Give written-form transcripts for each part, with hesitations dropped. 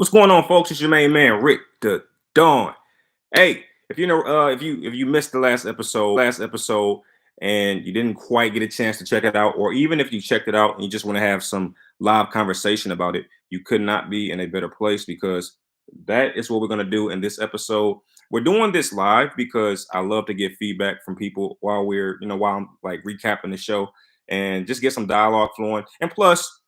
What's going on, folks? It's your main man, Rick the Dawn. Hey, if you missed the last episode, and you didn't quite get a chance to check it out, or even if you checked it out and you just want to have some live conversation about it, you could not be in a better place because that is what we're gonna do in this episode. We're doing this live because I love to get feedback from people while I'm like recapping the show and just get some dialogue flowing. And plus,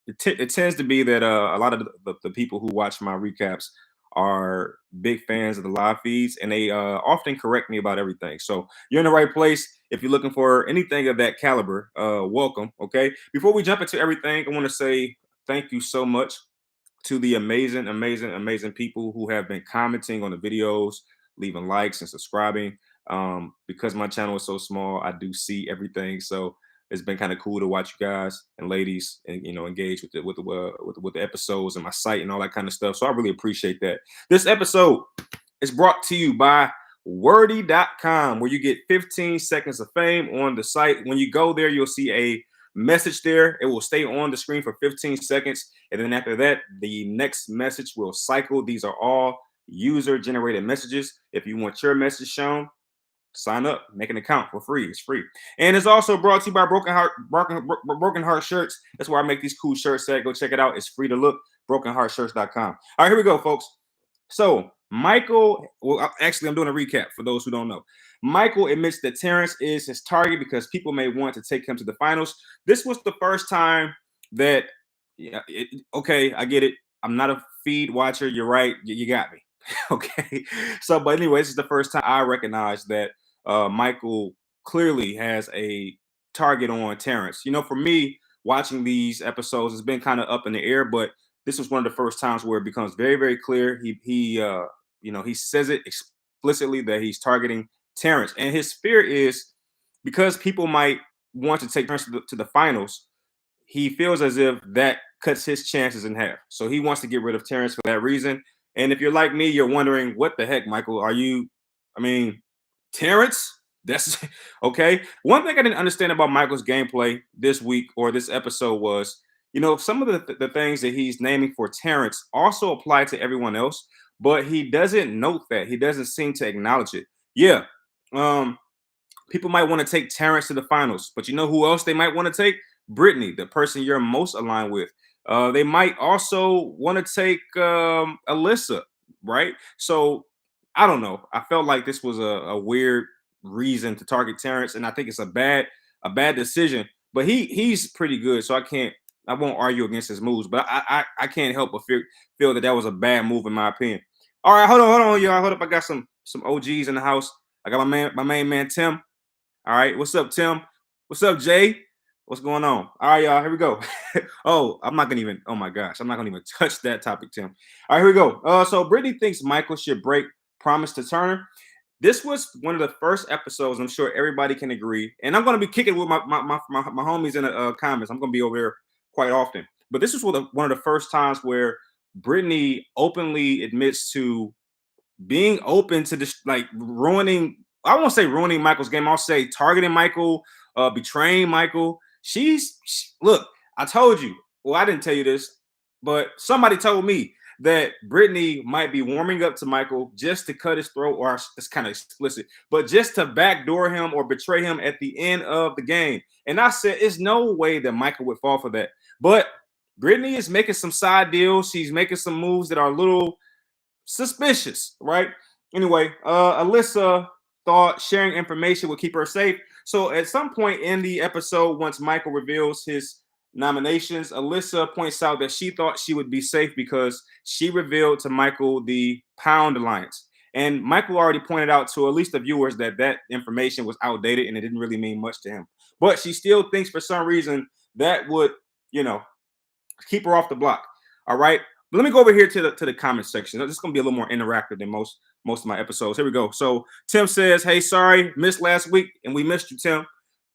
it tends to be that a lot of the people who watch my recaps are big fans of the live feeds, and they often correct me about everything. So you're in the right place if you're looking for anything of that caliber. Welcome. Okay. Before we jump into everything, I want to say thank you so much to the amazing people who have been commenting on the videos, leaving likes and subscribing. Because my channel is so small, I do see everything. So it's been kind of cool to watch you guys and ladies and engage with the episodes and my site and all that kind of stuff. So I really appreciate that. This episode is brought to you by wordy.com, where you get 15 seconds of fame on the site. When you go there, you'll see a message there. It will stay on the screen for 15 seconds. And then after that, the next message will cycle. These are all user generated messages. If you want your message shown, sign up, make an account for free. It's free. And it's also brought to you by Broken Heart Shirts. That's where I make these cool shirts at. Go check it out. It's free to look. BrokenHeartShirts.com. All right, here we go, folks. So Michael, actually, I'm doing a recap for those who don't know. Michael admits that Terrance is his target because people may want to take him to the finals. This was the first time that, okay, I get it. I'm not a feed watcher. You're right. You got me. Okay. So, but anyway, this is the first time I recognize that Michael clearly has a target on Terrance. For me, watching these episodes, it's been kind of up in the air, but this was one of the first times where it becomes very, very clear. He says it explicitly that he's targeting Terrance, and his fear is because people might want to take Terrance to the finals. He feels as if that cuts his chances in half. So he wants to get rid of Terrance for that reason. And if you're like me, you're wondering, what the heck, Michael? Terrance? That's okay. One thing I didn't understand about Michael's gameplay this week or this episode was, some of the things that he's naming for Terrance also apply to everyone else, but he doesn't note that. He doesn't seem to acknowledge it. Yeah. People might want to take Terrance to the finals, but you know who else they might want to take? Brittany, the person you're most aligned with. They might also want to take Alyssa, right? So I don't know. I felt like this was a weird reason to target Terrance, and I think it's a bad decision. But he's pretty good, so I won't argue against his moves. But I can't help but feel that was a bad move in my opinion. All right, hold on, y'all. Hold up. I got some OGs in the house. I got my main man Tim. All right, what's up, Tim? What's up, Jay? What's going on? All right, y'all, here we go. Oh my gosh, I'm not gonna even touch that topic, Tim. All right, here we go. So Brittany thinks Michael should break promise to Turner. This was one of the first episodes. I'm sure everybody can agree, and I'm gonna be kicking with my homies in the comments. I'm gonna be over there quite often, but this was one of the first times where Brittany openly admits to being open to this, like ruining. I won't say ruining Michael's game. I'll say targeting Michael, betraying Michael. Look, I told you. Well, I didn't tell you this, but somebody told me that Brittany might be warming up to Michael just to cut his throat, or it's kind of explicit, but just to backdoor him or betray him at the end of the game. And I said, there's no way that Michael would fall for that. But Brittany is making some side deals. She's making some moves that are a little suspicious, right? Anyway, Alyssa thought sharing information would keep her safe. So at some point in the episode, once Michael reveals his nominations, Alyssa points out that she thought she would be safe because she revealed to Michael the Pound Alliance. And Michael already pointed out to at least the viewers that information was outdated and it didn't really mean much to him. But she still thinks for some reason that would, keep her off the block. All right. But let me go over here to the comment section. This is going to be a little more interactive than most of my episodes. Here we go. So Tim says, hey, sorry, missed last week, and we missed you, Tim.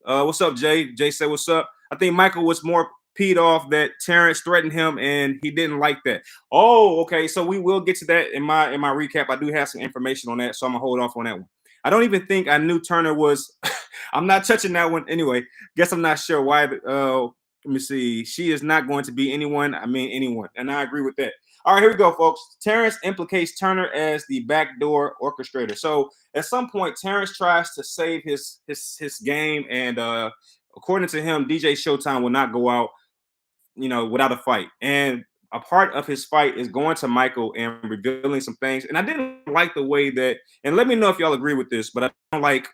What's up, Jay? Jay said, what's up? I think Michael was more peed off that Terrance threatened him, and he didn't like that. Oh, okay. So we will get to that in my recap. I do have some information on that, so I'm going to hold off on that one. I don't even think I knew Turner was – I'm not touching that one anyway. Guess I'm not sure why – let me see. She is not going to be anyone. I mean, anyone. And I agree with that. All right, here we go, folks. Terrance implicates Turner as the backdoor orchestrator. So at some point, Terrance tries to save his game, and according to him, DJ Showtime will not go out, without a fight. And a part of his fight is going to Michael and revealing some things. And I didn't like the way that, and let me know if y'all agree with this, but I don't like,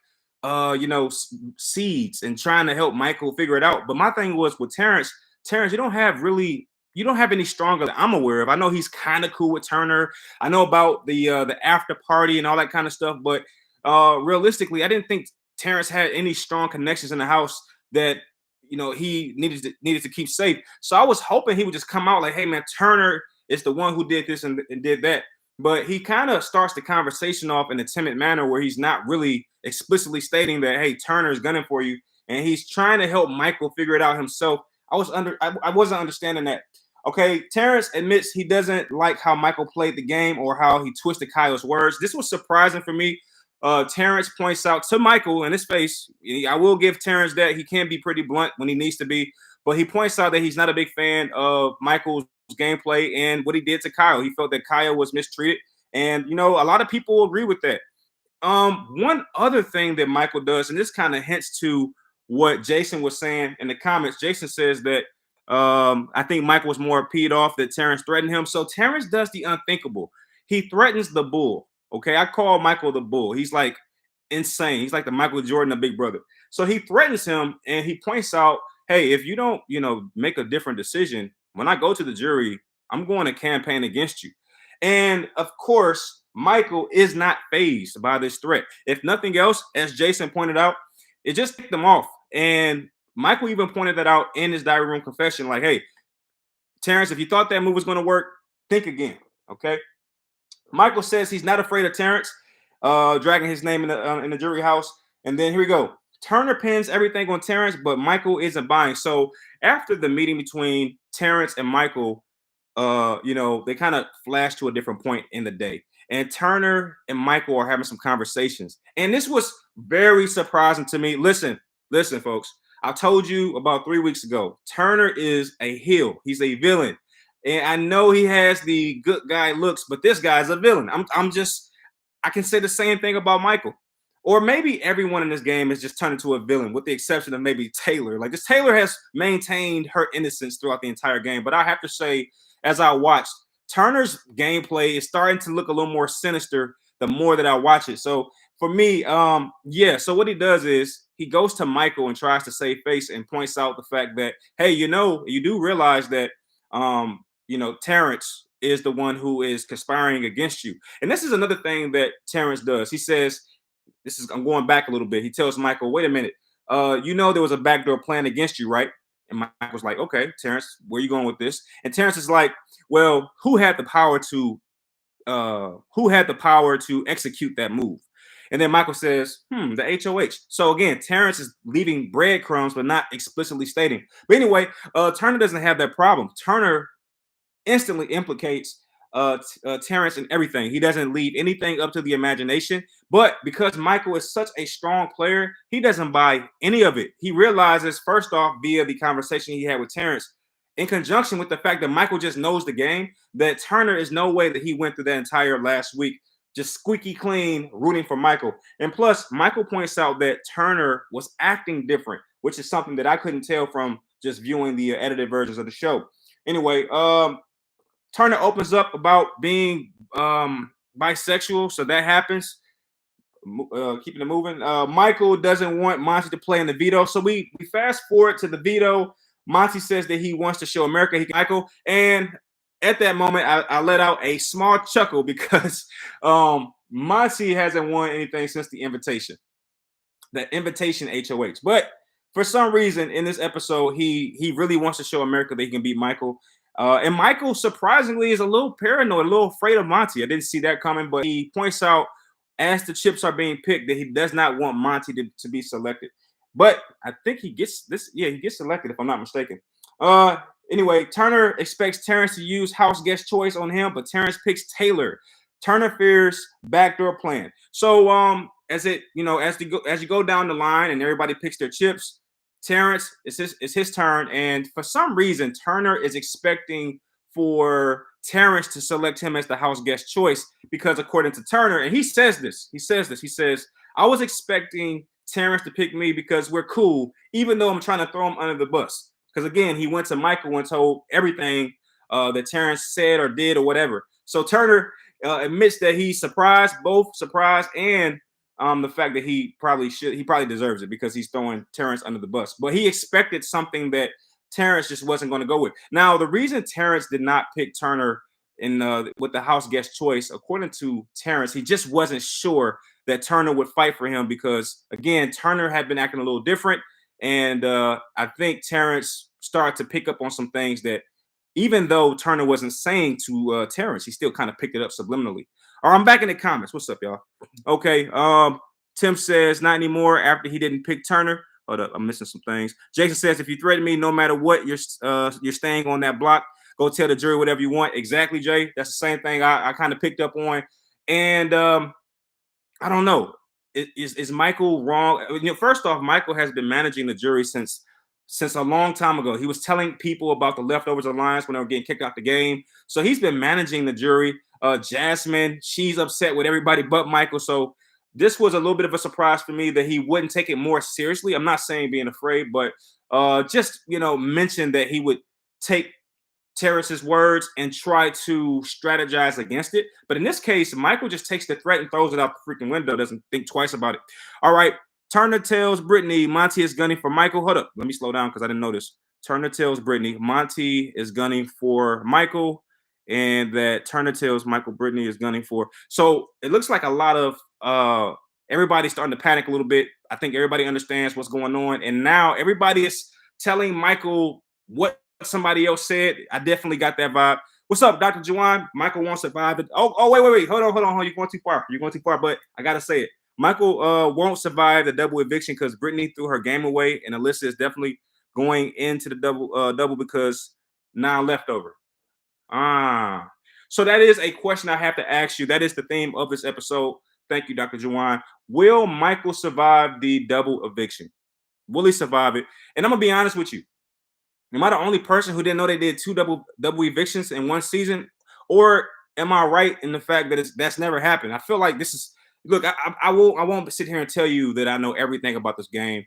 seeds and trying to help Michael figure it out. But my thing was with Terrance, you don't have any stronger that I'm aware of. I know he's kind of cool with Turner. I know about the after party and all that kind of stuff, but realistically, I didn't think Terrance had any strong connections in the house that he needed to keep safe. So I was hoping he would just come out like, hey man, Turner is the one who did this and did that. But he kind of starts the conversation off in a timid manner where he's not really explicitly stating that, hey, Turner is gunning for you, and he's trying to help Michael figure it out himself. I wasn't understanding that. Okay, Terrance admits he doesn't like how Michael played the game or how he twisted Kyle's words. This was surprising for me. Terrance points out to Michael in his face. I will give Terrance that he can be pretty blunt when he needs to be, but he points out that he's not a big fan of Michael's gameplay and what he did to Kyle. He felt that Kyle was mistreated, and a lot of people agree with that. One other thing that Michael does, and this kind of hints to what Jason was saying in the comments. Jason says that I think Michael was more peed off that Terrance threatened him. So Terrance does the unthinkable. He threatens the bull. Okay, I call Michael the bull. He's like insane. He's like the Michael Jordan of Big Brother. So he threatens him and he points out, hey, if you don't, make a different decision, when I go to the jury, I'm going to campaign against you. And of course, Michael is not fazed by this threat. If nothing else, as Jason pointed out, it just ticked him off. And Michael even pointed that out in his diary room confession, like, hey, Terrance, if you thought that move was going to work, think again. Okay. Michael says he's not afraid of Terrance dragging his name in the jury house. And then here we go. Turner pins everything on Terrance, but Michael isn't buying. So after the meeting between Terrance and Michael, they kind of flash to a different point in the day. And Turner and Michael are having some conversations. And this was very surprising to me. Listen, folks. I told you about 3 weeks ago, Turner is a heel. He's a villain. And I know he has the good guy looks, but this guy's a villain. I can say the same thing about Michael. Or maybe everyone in this game has just turned into a villain, with the exception of maybe Taylor. Like this, Taylor has maintained her innocence throughout the entire game. But I have to say, as I watched, Turner's gameplay is starting to look a little more sinister the more that I watch it. So for me, so what he does is he goes to Michael and tries to save face and points out the fact that, hey, you do realize that, Terrance is the one who is conspiring against you. And this is another thing that Terrance does. He says, I'm going back a little bit. He tells Michael, wait a minute, there was a backdoor plan against you, right? And Michael's like, okay, Terrance, where are you going with this? And Terrance is like, well, who had the power to execute that move? And then Michael says, the HOH. So again, Terrance is leaving breadcrumbs, but not explicitly stating. But anyway, Turner doesn't have that problem. Turner instantly implicates Terrance in everything. He doesn't leave anything up to the imagination. But because Michael is such a strong player, he doesn't buy any of it. He realizes, first off, via the conversation he had with Terrance, in conjunction with the fact that Michael just knows the game, that Turner is no way that he went through that entire last week just squeaky clean rooting for Michael. And plus, Michael points out that Turner was acting different, which is something that I couldn't tell from just viewing the edited versions of the show. Anyway, Turner opens up about being bisexual, so that happens. Keeping it moving. Michael doesn't want Monty to play in the veto, so we fast forward to the veto. Monty says that he wants to show America Michael, and at that moment, I let out a small chuckle because Monty hasn't won anything since the invitation HOH. But for some reason in this episode, he really wants to show America that he can beat Michael. And Michael, surprisingly, is a little paranoid, a little afraid of Monty. I didn't see that coming, but he points out as the chips are being picked that he does not want Monty to be selected. But I think he gets this. Yeah, he gets selected if I'm not mistaken. Anyway, Turner expects Terrance to use house guest choice on him, but Terrance picks Taylor. Turner fears backdoor plan. So as you go down the line and everybody picks their chips, Terrance, it's his turn, and for some reason Turner is expecting for Terrance to select him as the house guest choice because according to Turner, and he says this, I was expecting Terrance to pick me because we're cool, even though I'm trying to throw him under the bus. Because again, he went to Michael and told everything that Terrance said or did or whatever. So Turner admits that he's surprised, both surprised and the fact that he probably deserves it because he's throwing Terrance under the bus. But he expected something that Terrance just wasn't going to go with. Now, the reason Terrance did not pick Turner in with the house guest choice, according to Terrance, he just wasn't sure that Turner would fight for him because, again, Turner had been acting a little different. And I think Terrance started to pick up on some things that, even though Turner wasn't saying to Terrance, he still kind of picked it up subliminally. All right, I'm back in the comments. What's up, y'all? Okay. Tim says not anymore after he didn't pick Turner. Hold up, I'm missing some things. Jason says if you threaten me, no matter what, you're staying on that block. Go tell the jury whatever you want. Exactly, Jay. That's the same thing I kind of picked up on. And I don't know. Is Michael wrong? You know, first off, Michael has been managing the jury since a long time ago. He was telling people about the leftovers alliance when they were getting kicked out the game. So he's been managing the jury. Jasmine, she's upset with everybody but Michael. So this was a little bit of a surprise for me that he wouldn't take it more seriously. I'm not saying being afraid, but just, you know, mention that he would take Terrance's words and try to strategize against it. But in this case, Michael just takes the threat and throws it out the freaking window, doesn't think twice about it. All right. Turner tells Brittany Monty is gunning for Michael. Hold up. Let me slow down because I didn't notice. Turner tells Brittany Monty is gunning for Michael, and that Turner tells Michael Brittany is gunning for. So it looks like a lot of everybody's starting to panic a little bit. I think everybody understands what's going on. And now everybody is telling Michael what somebody else said. I definitely got that vibe. What's up, Dr. Juwan? Michael won't survive it. Oh, wait. Hold on. You're going too far. But I gotta say it. Michael won't survive the double eviction because Brittany threw her game away, and Alyssa is definitely going into the double because now leftover. So that is a question I have to ask you. That is the theme of this episode. Thank you, Dr. Juwan. Will Michael survive the double eviction? Will he survive it? And I'm gonna be honest with you. Am I the only person who didn't know they did two double evictions in one season? Or am I right in the fact that that's never happened? I feel like this is look, I won't sit here and tell you that I know everything about this game.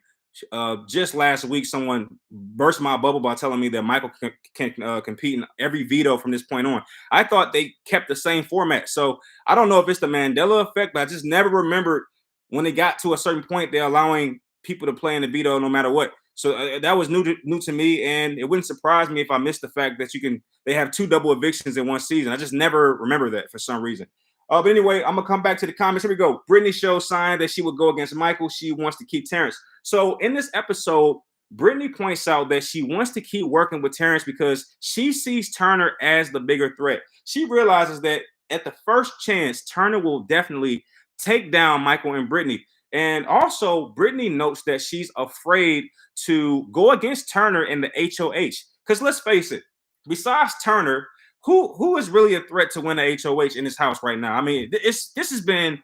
Just last week, someone burst my bubble by telling me that Michael can compete in every veto from this point on. I thought they kept the same format. So I don't know if it's the Mandela effect, but I just never remembered when they got to a certain point, they're allowing people to play in the veto no matter what. So that was new to me, and it wouldn't surprise me if I missed the fact that they have two double evictions in one season. I just never remember that for some reason. But anyway, I'm gonna come back to the comments. Here we go. Brittany shows sign that she would go against Michael. She wants to keep Terrance. So in this episode, Brittany points out that she wants to keep working with Terrance because she sees Turner as the bigger threat. She realizes that at the first chance, Turner will definitely take down Michael and Brittany. And also, Brittany notes that she's afraid to go against Turner in the HOH. Because let's face it, besides Turner, who is really a threat to win the HOH in this house right now? I mean, this has been,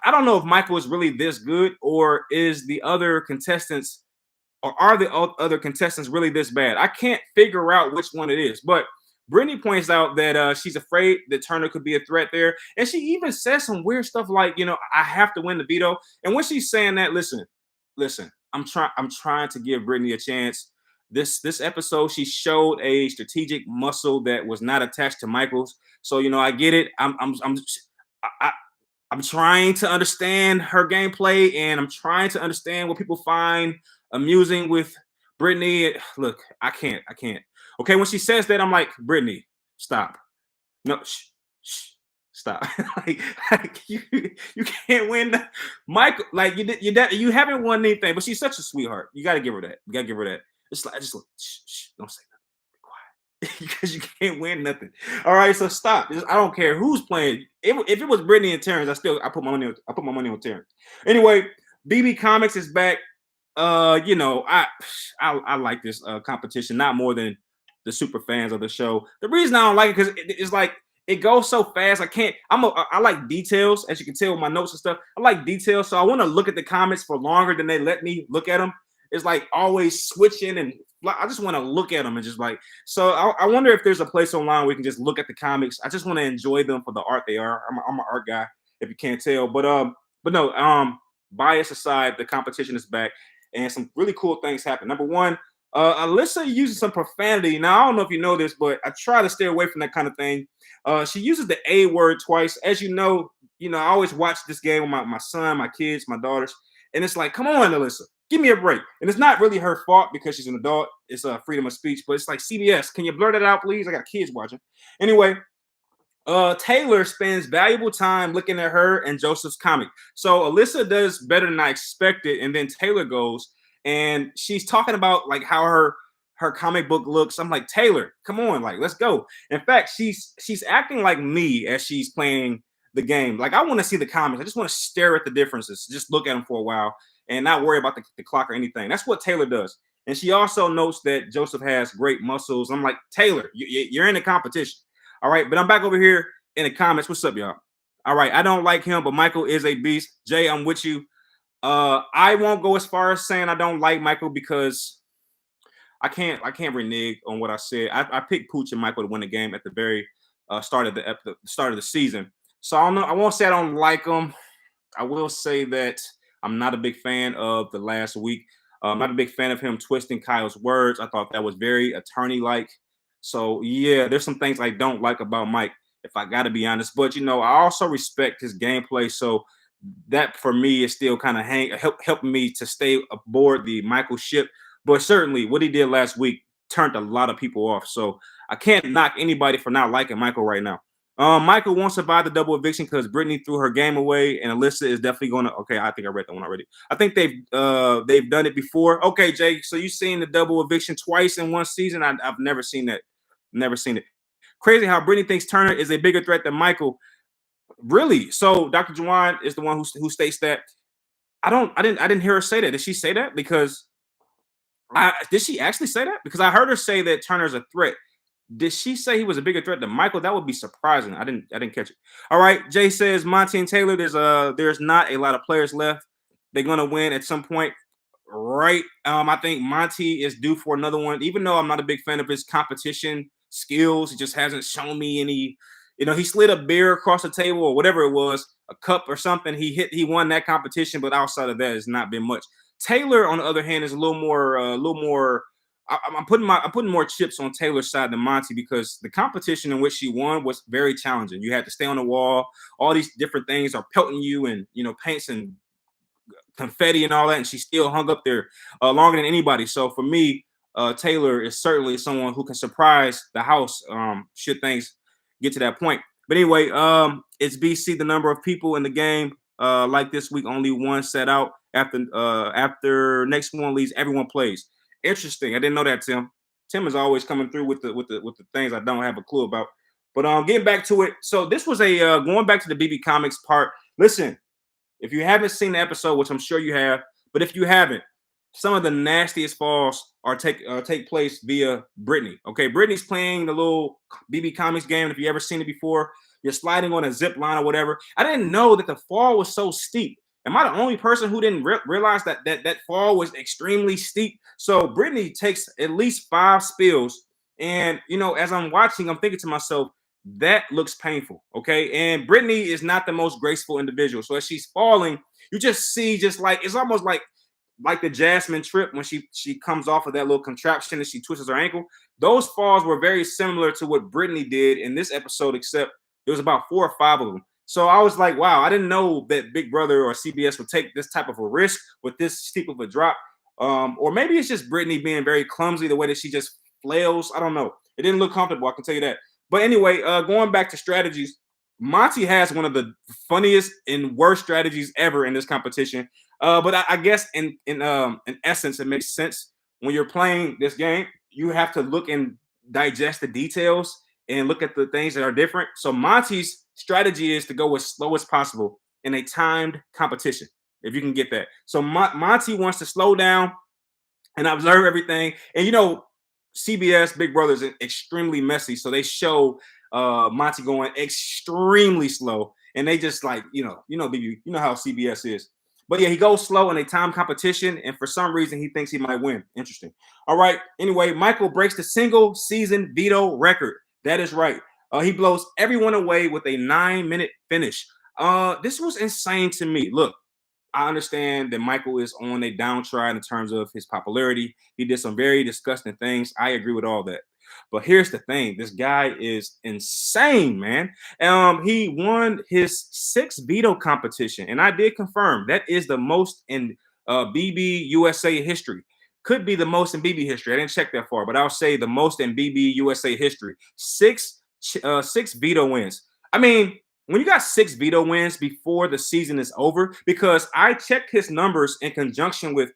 I don't know if Michael is really this good, or is the other contestants, or are the other contestants really this bad? I can't figure out which one it is. But Brittany points out that she's afraid that Turner could be a threat there. And she even says some weird stuff like, you know, I have to win the veto. And when she's saying that, listen, I'm trying to give Brittany a chance. This episode, she showed a strategic muscle that was not attached to Michael's. So, you know, I get it. I'm trying to understand her gameplay, and I'm trying to understand what people find amusing with Brittany. Look, I can't. Okay, when she says that, I'm like, Brittany, stop. No, stop. like you can't win. Michael, like you haven't won anything, but she's such a sweetheart. You got to give her that. It's like, just don't say nothing. Be quiet. Because you can't win nothing. All right, so stop. I don't care who's playing. If it was Brittany and Terrance, I put my money on Terrance. Anyway, BB Comics is back. You know, I like this competition, not more than the super fans of the show. The reason I don't like it because it's like it goes so fast. I like details, as you can tell with my notes and stuff. I like details, so I want to look at the comments for longer than they let me look at them. is like always switching, and I just want to look at them and just like. So I wonder if there's a place online where we can just look at the comics. I just want to enjoy them for the art they are. I'm an art guy, if you can't tell. But no, bias aside, the competition is back, and some really cool things happen. Number one, Alyssa uses some profanity. Now I don't know if you know this, but I try to stay away from that kind of thing. She uses the A word twice. As you know, I always watch this game with my son, my kids, my daughters, and it's like, come on, Alyssa, give me a break. And it's not really her fault because she's an adult. It's a freedom of speech, but it's like, CBS, can you blur that out, please? I got kids watching. Anyway, Taylor spends valuable time looking at her and Joseph's comic. So Alyssa does better than I expected, and then Taylor goes and she's talking about like how her comic book looks. I'm like, Taylor, come on, like let's go. In fact, she's acting like me as she's playing the game. Like I want to see the comics. I just want to stare at the differences, just look at them for a while, and not worry about the clock or anything. That's what Taylor does. And she also notes that Joseph has great muscles. I'm like, Taylor, you're in the competition. All right, but I'm back over here in the comments. What's up, y'all? All right, I don't like him, but Michael is a beast. Jay, I'm with you. I won't go as far as saying I don't like Michael because I can't renege on what I said. I picked Pooch and Michael to win the game at the very start of the start of the season. So I don't know. I won't say I don't like them. I will say that I'm not a big fan of the last week. I'm not a big fan of him twisting Kyle's words. I thought that was very attorney-like. So yeah, there's some things I don't like about Mike, if I got to be honest. But you know, I also respect his gameplay. So that for me is still kind of helping me to stay aboard the Michael ship. But certainly, what he did last week turned a lot of people off. So I can't knock anybody for not liking Michael right now. Michael wants to buy the double eviction because Brittany threw her game away, and Alyssa is definitely going to. Okay, I think I read that one already. I think they've done it before. Okay, Jay, so you've seen the double eviction twice in one season? I've never seen that. Never seen it. Crazy how Brittany thinks Turner is a bigger threat than Michael. Really? So Dr. Juwan is the one who states that. I didn't hear her say that. Did she say that? Because did she actually say that? Because I heard her say that Turner's a threat. Did she say he was a bigger threat than Michael? That would be surprising. I didn't catch it. All right. Jay says Monty and Taylor, there's not a lot of players left. They're gonna win at some point. Right. I think Monty is due for another one, even though I'm not a big fan of his competition skills. He just hasn't shown me any, he slid a beer across the table or whatever it was, a cup or something. He won that competition, but outside of that, it's not been much. Taylor, on the other hand, is a little more. I'm putting more chips on Taylor's side than Monty because the competition in which she won was very challenging. You had to stay on the wall. All these different things are pelting you, and paints and confetti and all that, and she still hung up there longer than anybody. So for me, Taylor is certainly someone who can surprise the house should things get to that point. But anyway, it's BC the number of people in the game. Like this week, only one set out. After next one leaves, everyone plays. Interesting. I didn't know that, Tim. Tim is always coming through with the things I don't have a clue about. But getting back to it. So this was a going back to the BB Comics part. Listen, if you haven't seen the episode, which I'm sure you have, but if you haven't, some of the nastiest falls take place via Brittany. Okay, Brittany's playing the little BB Comics game. If you ever seen it before, you're sliding on a zip line or whatever. I didn't know that the fall was so steep. Am I the only person who didn't realize that fall was extremely steep? So Brittany takes at least 5 spills, and as I'm watching, I'm thinking to myself, that looks painful. Okay, and Brittany is not the most graceful individual. So as she's falling, you just see it's almost like the Jasmine trip when she comes off of that little contraption and she twists her ankle. Those falls were very similar to what Brittany did in this episode, except there was about 4 or 5 of them. So I was like, wow, I didn't know that Big Brother or CBS would take this type of a risk with this steep of a drop. Or maybe it's just Brittany being very clumsy, the way that she just flails. I don't know. It didn't look comfortable, I can tell you that. But anyway, going back to strategies, Monty has one of the funniest and worst strategies ever in this competition. But I guess in essence, it makes sense. When you're playing this game, you have to look and digest the details and look at the things that are different. So Monty's strategy is to go as slow as possible in a timed competition, if you can get that. So Monty wants to slow down and observe everything. And CBS Big Brother is extremely messy, so they show Monty going extremely slow, and they just like BB, how CBS is. But yeah, he goes slow in a time competition, and for some reason, he thinks he might win. Interesting. All right. Anyway, Michael breaks the single season veto record. That is right. He blows everyone away with a 9-minute finish. This was insane to me. Look, I understand that Michael is on a downtrend in terms of his popularity. He did some very disgusting things. I agree with all that. But here's the thing: this guy is insane, man. He won his sixth veto competition, and I did confirm that is the most in BB USA history. Could be the most in BB history. I didn't check that far, but I'll say the most in BB USA history. Six veto wins. I mean, when you got 6 veto wins before the season is over, because I checked his numbers in conjunction with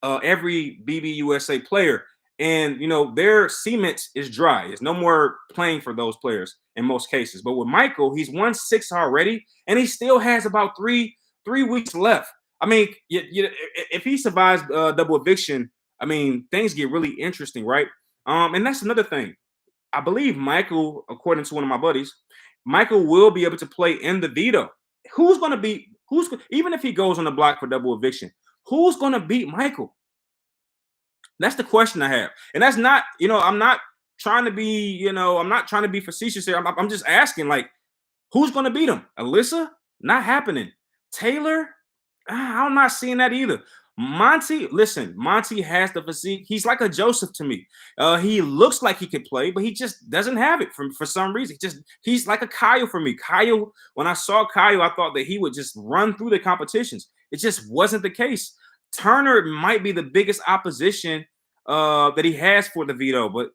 every BB USA player, and their cement is dry. There's no more playing for those players in most cases. But with Michael, he's won 6 already, and he still has about three weeks left. I mean, if he survives double eviction, I mean, things get really interesting, right? And that's another thing. I believe Michael, according to one of my buddies, Michael will be able to play in the veto. Who's going to beat? Even if he goes on the block for double eviction? Who's going to beat Michael? That's the question I have, and that's not. I'm not trying to be. I'm not trying to be facetious here. I'm just asking, like, who's going to beat him? Alyssa? Not happening. Taylor? I'm not seeing that either. Monty, listen, Monty has the physique. He's like a Joseph to me. He looks like he could play, but he just doesn't have it for some reason. He's like a Kyle for me. Kyle, when I saw Kyle, I thought that he would just run through the competitions. It just wasn't the case. Turner might be the biggest opposition that he has for the veto, but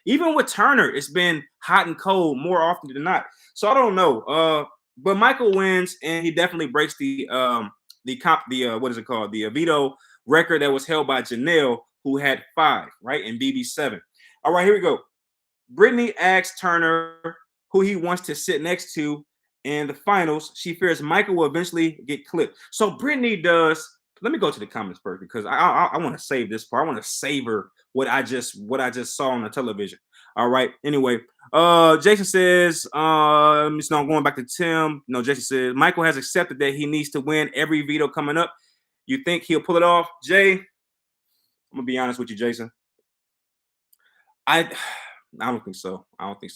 even with Turner, it's been hot and cold more often than not. So I don't know. But Michael wins, and he definitely breaks the what is it called? The veto record that was held by Janelle, who had 5, right? And BB7. All right, here we go. Brittany asks Turner who he wants to sit next to in the finals. She fears Michael will eventually get clipped. So Brittany does. Let me go to the comments first, because I want to save this part. I want to savor what I just saw on the television. All right. Anyway, Jason says, so I'm going back to Tim. No, Jason says Michael has accepted that he needs to win every veto coming up. You think he'll pull it off? Jay, I'm gonna be honest with you, Jason. I don't think so. I don't think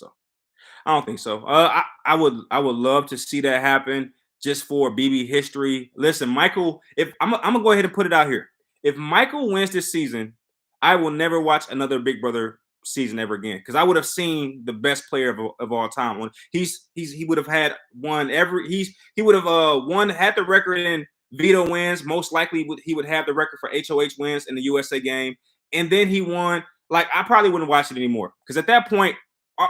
so. I would love to see that happen just for BB history. Listen, Michael, if I'm gonna go ahead and put it out here. If Michael wins this season, I will never watch another Big Brother season ever again, because I would have seen the best player of all time. When he would have had won he would have won, had the record in veto wins. Most likely he would have the record for HOH wins in the USA game, and then he won. Like, I probably wouldn't watch it anymore, because at that point,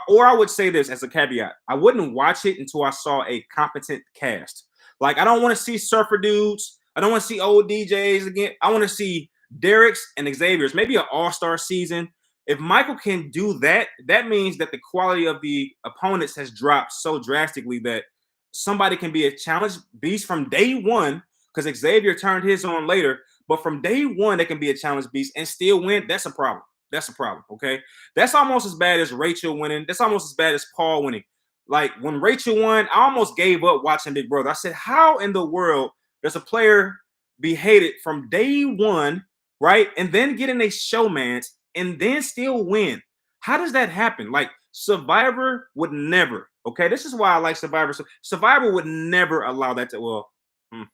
or I would say this as a caveat, I wouldn't watch it until I saw a competent cast. Like, I don't want to see surfer dudes. I don't want to see old DJs again. I want to see Derek's and Xavier's, maybe an all-star season. If Michael can do that, that means that the quality of the opponents has dropped so drastically that somebody can be a challenge beast from day one, because Xavier turned his on later. But from day one, they can be a challenge beast and still win. That's a problem. That's a problem, okay? That's almost as bad as Rachel winning. That's almost as bad as Paul winning. Like, when Rachel won, I almost gave up watching Big Brother. I said, how in the world does a player be hated from day one, right? And then get in a showmance and then still win? How does that happen? Like, Survivor would never, okay? This is why I like Survivor. Survivor would never allow that to, well, I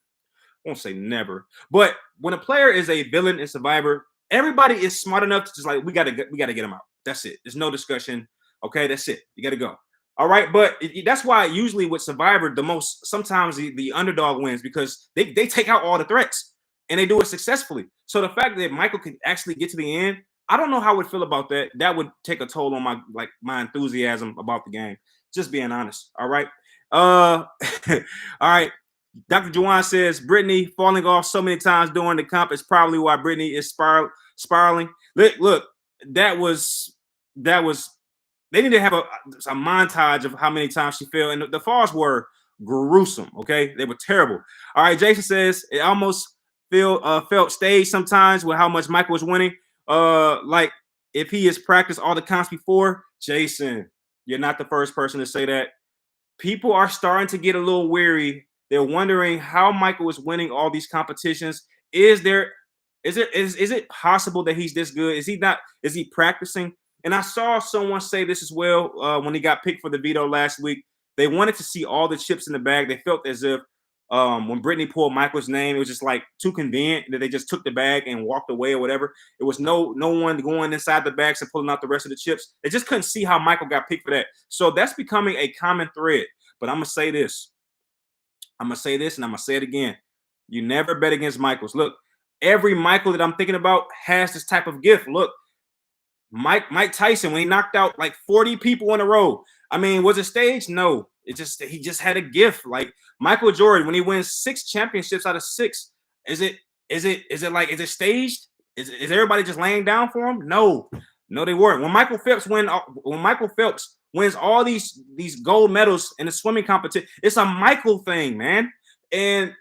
won't say never. But when a player is a villain in Survivor, everybody is smart enough to just like, we gotta get him out. That's it. There's no discussion. Okay, that's it. You gotta go. All right, but that's why usually with Survivor, sometimes the underdog wins, because they take out all the threats and they do it successfully. So the fact that Michael can actually get to the end, I don't know how I would feel about that. That would take a toll on my enthusiasm about the game. Just being honest. All right. All right. Dr. Juwan says Brittany falling off so many times during the comp is probably why Brittany is spiraling. Look, that was they need to have a montage of how many times she fell, and the falls were gruesome. Okay, they were terrible. All right, Jason says it almost felt staged sometimes with how much Michael was winning. Like, if he has practiced all the comps before. Jason, you're not the first person to say that. People are starting to get a little weary They're wondering how Michael is winning all these competitions. Is it possible that he's this good? Is he not? Is he practicing? And I saw someone say this as well when he got picked for the veto last week. They wanted to see all the chips in the bag. They felt as if when Brittany pulled Michael's name, it was just like too convenient that they just took the bag and walked away or whatever. It was no one going inside the bags and pulling out the rest of the chips. They just couldn't see how Michael got picked for that. So that's becoming a common thread. But I'm gonna say this. I'm gonna say this, and I'm gonna say it again. You never bet against Michaels. Look, every Michael that I'm thinking about has this type of gift. Look, Mike Tyson, when he knocked out like 40 people in a row. I mean, was it staged? No. He just had a gift. Like Michael Jordan, when he wins 6 championships out of 6, is it staged? Is everybody just laying down for him? No, they weren't. When Michael Phelps wins all these gold medals in the swimming competition, it's a Michael thing, man. And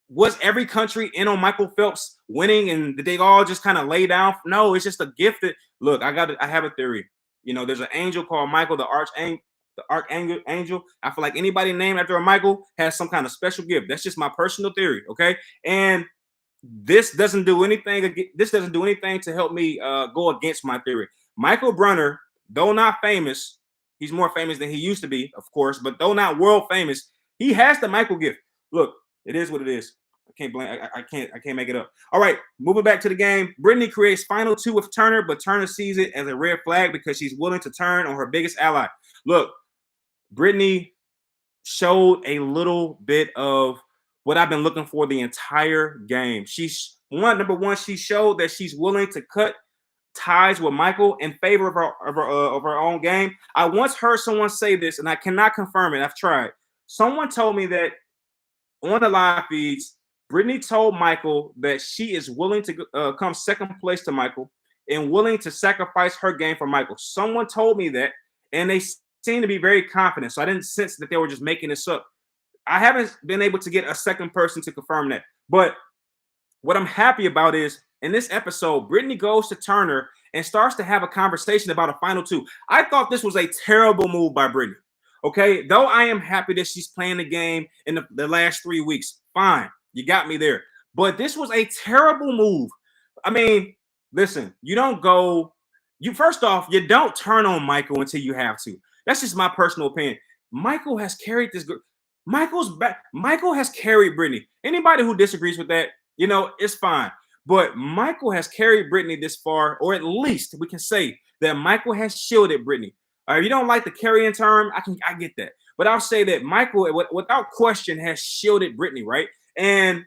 was every country in on Michael Phelps winning and did they all just kind of lay down? No, it's just a gift that, look, I have a theory. There's an angel called Michael, the archangel. I feel like anybody named after a Michael has some kind of special gift. That's just my personal theory, okay? And this doesn't do anything. This doesn't do anything to help me go against my theory. Michael Brunner, though not famous, he's more famous than he used to be, of course, but though not world famous, he has the Michael gift. Look, it is what it is. I can't blame. I can't make it up. All right, moving back to the game. Brittany creates final 2 with Turner, but Turner sees it as a red flag because she's willing to turn on her biggest ally. Look, Brittany showed a little bit of what I've been looking for the entire game. Number one, she showed that she's willing to cut ties with Michael in favor of her own game. I once heard someone say this, and I cannot confirm it. I've tried. Someone told me that on the live feeds, Brittany told Michael that she is willing to come second place to Michael and willing to sacrifice her game for Michael. Someone told me that, and they seem to be very confident. So I didn't sense that they were just making this up. I haven't been able to get a second person to confirm that. But what I'm happy about is in this episode, Brittany goes to Turner and starts to have a conversation about a final 2. I thought this was a terrible move by Brittany. Okay, though I am happy that she's playing the game in the last 3 weeks. Fine, you got me there. But this was a terrible move. I mean, listen, first off, you don't turn on Michael until you have to. That's just my personal opinion. Michael has carried this. Michael has carried Brittany. Anybody who disagrees with that, it's fine. But Michael has carried Brittany this far, or at least we can say that Michael has shielded Brittany. If you don't like the carrying term, I get that. But I'll say that Michael, without question, has shielded Brittany, right? And,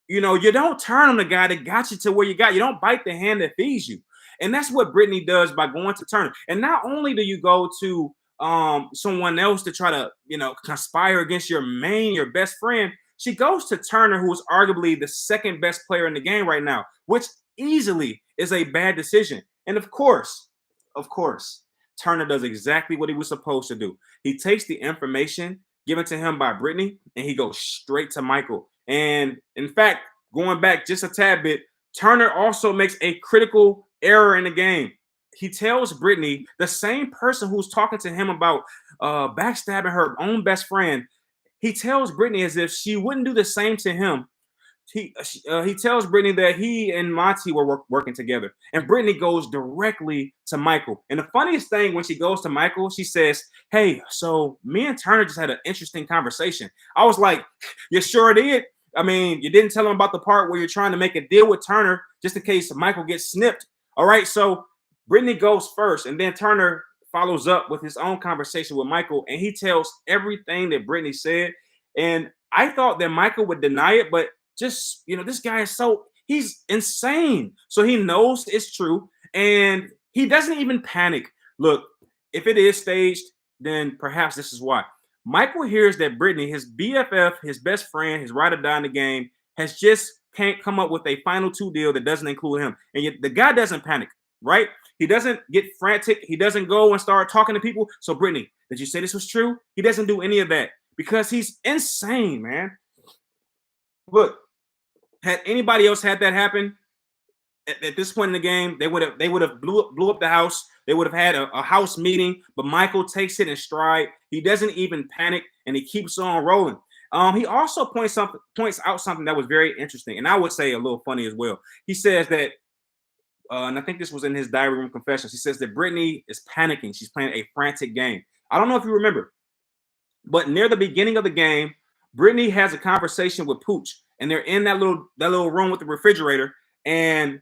you don't turn on the guy that got you to where you got. You don't bite the hand that feeds you. And that's what Brittany does by going to Turner. And not only do you go to someone else to try to, conspire against your best friend, she goes to Turner, who is arguably the second best player in the game right now, which easily is a bad decision. And of course, Turner does exactly what he was supposed to do. He takes the information given to him by Brittany and he goes straight to Michael. And in fact, going back just a tad bit, Turner also makes a critical error in the game. He tells Brittany, the same person who's talking to him about backstabbing her own best friend, he tells Brittany as if she wouldn't do the same to him. He tells Brittany that he and Monty were working together. And Brittany goes directly to Michael. And the funniest thing, when she goes to Michael, she says, "Hey, so me and Turner just had an interesting conversation." I was like, "You sure did? I mean, you didn't tell him about the part where you're trying to make a deal with Turner just in case Michael gets snipped." All right, so Brittany goes first, and then Turner follows up with his own conversation with Michael, and he tells everything that Brittany said. And I thought that Michael would deny it, but just, this guy is he's insane. So he knows it's true, and he doesn't even panic. Look, if it is staged, then perhaps this is why. Michael hears that Brittany, his BFF, his best friend, his ride or die in the game, can't come up with a final 2 deal that doesn't include him. And yet the guy doesn't panic, right? He doesn't get frantic. He doesn't go and start talking to people. So, Brittany, did you say this was true? He doesn't do any of that because he's insane, man. Look, had anybody else had that happen at this point in the game, they would have blew up the house. They would have had a house meeting, but Michael takes it in stride. He doesn't even panic, and he keeps on rolling. He also points out something that was very interesting, and I would say a little funny as well. He says that, and I think this was in his diary room confessions. He says that Brittany is panicking. She's playing a frantic game. I don't know if you remember, but near the beginning of the game, Brittany has a conversation with Pooch, and they're in that little room with the refrigerator, and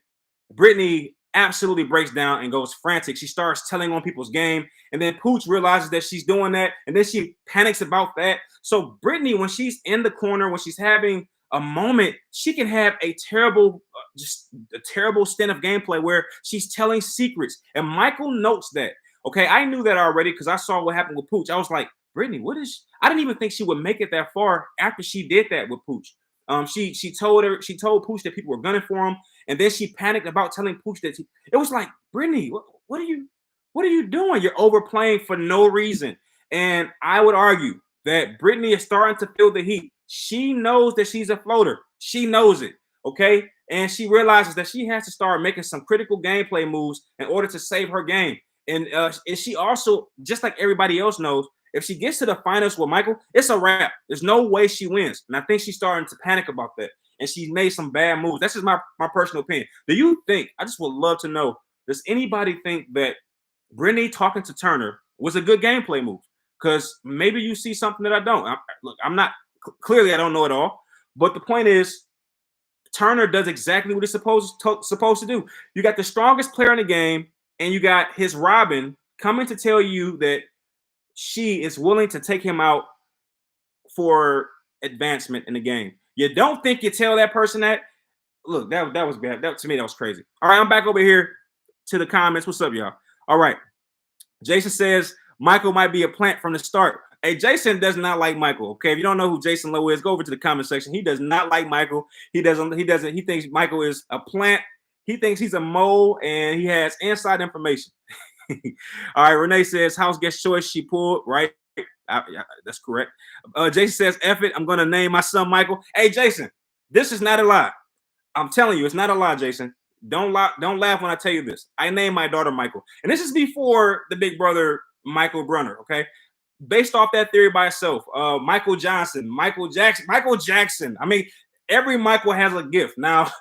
Brittany absolutely breaks down and goes frantic. She starts telling on people's game, and then Pooch realizes that she's doing that, and then she panics about that. So Brittany, when she's in the corner, when she's having a moment, she can have a terrible, just a terrible stint of gameplay where she's telling secrets. And Michael notes that. Okay, I knew that already because I saw what happened with Pooch. I was like, Brittany, what is? I didn't even think she would make it that far after she did that with Pooch. She told Pooch that people were gunning for him, and then she panicked about telling Pooch that it was like, Brittany, what are you doing? You're overplaying for no reason. And I would argue that Brittany is starting to feel the heat. She knows that she's a floater. She knows it. Okay. And she realizes that she has to start making some critical gameplay moves in order to save her game. And she also, just like everybody else knows, if she gets to the finals with Michael, it's a wrap. There's no way she wins. And I think she's starting to panic about that. And she's made some bad moves. That's just my personal opinion. Do you think, I just would love to know, does anybody think that Brittany talking to Turner was a good gameplay move? Because maybe you see something that I don't. I'm not, clearly I don't know it all. But the point is, Turner does exactly what he's supposed to do. You got the strongest player in the game, and you got his Robin coming to tell you that she is willing to take him out for advancement in the game. You don't think you tell that person that? Look, that was bad. To me, that was crazy. All right, I'm back over here to the comments. What's up, y'all? All right. Jason says Michael might be a plant from the start. Hey, Jason does not like Michael. Okay, if you don't know who Jason Lowe is, go over to the comment section. He does not like Michael. He thinks Michael is a plant. He thinks he's a mole, and he has inside information. All right, Renee says house guest choice. She pulled right. Yeah, that's correct. Jason says, F it, I'm gonna name my son Michael. Hey, Jason, this is not a lie. I'm telling you, it's not a lie, Jason. Don't laugh when I tell you this. I named my daughter Michael, and this is before the big brother Michael Brunner. Okay, based off that theory by itself. Michael Johnson, Michael Jackson. I mean, every Michael has a gift. Now,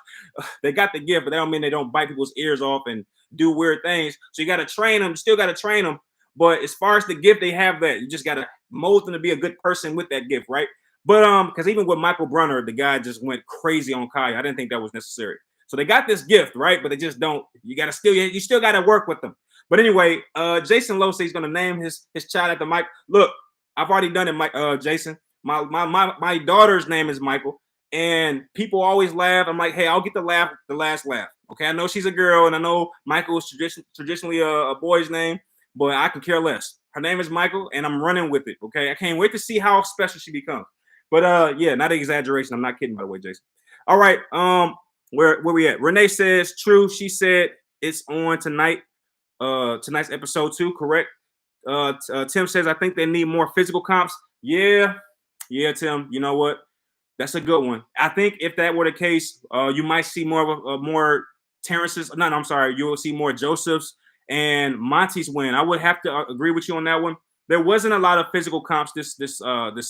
they got the gift, but that don't mean they don't bite people's ears off and do weird things. So you got to train them. Still got to train them. But as far as the gift, they have that. You just got to mold them to be a good person with that gift, right? But because even with Michael Brunner, the guy just went crazy on Kaya. I didn't think that was necessary. So they got this gift, right? But they just don't. You still got to work with them. But anyway, Jason Lowe says he's going to name his child after Mike. Look, I've already done it, Mike. Jason. My daughter's name is Michael, and people always laugh. I'm like, hey, I'll get the last laugh. Okay, I know she's a girl, and I know Michael is traditionally a boy's name, but I can care less. Her name is Michael, and I'm running with it. Okay, I can't wait to see how special she becomes. But yeah, not an exaggeration. I'm not kidding, by the way, Jason. All right, where we at? Renee says true. She said it's on tonight. Tonight's episode 2, correct? Tim says I think they need more physical comps. Yeah, Tim. You know what? That's a good one. I think if that were the case, you might see more Terrance's. No, I'm sorry. You will see more Joseph's and Monty's win. I would have to agree with you on that one. There wasn't a lot of physical comps this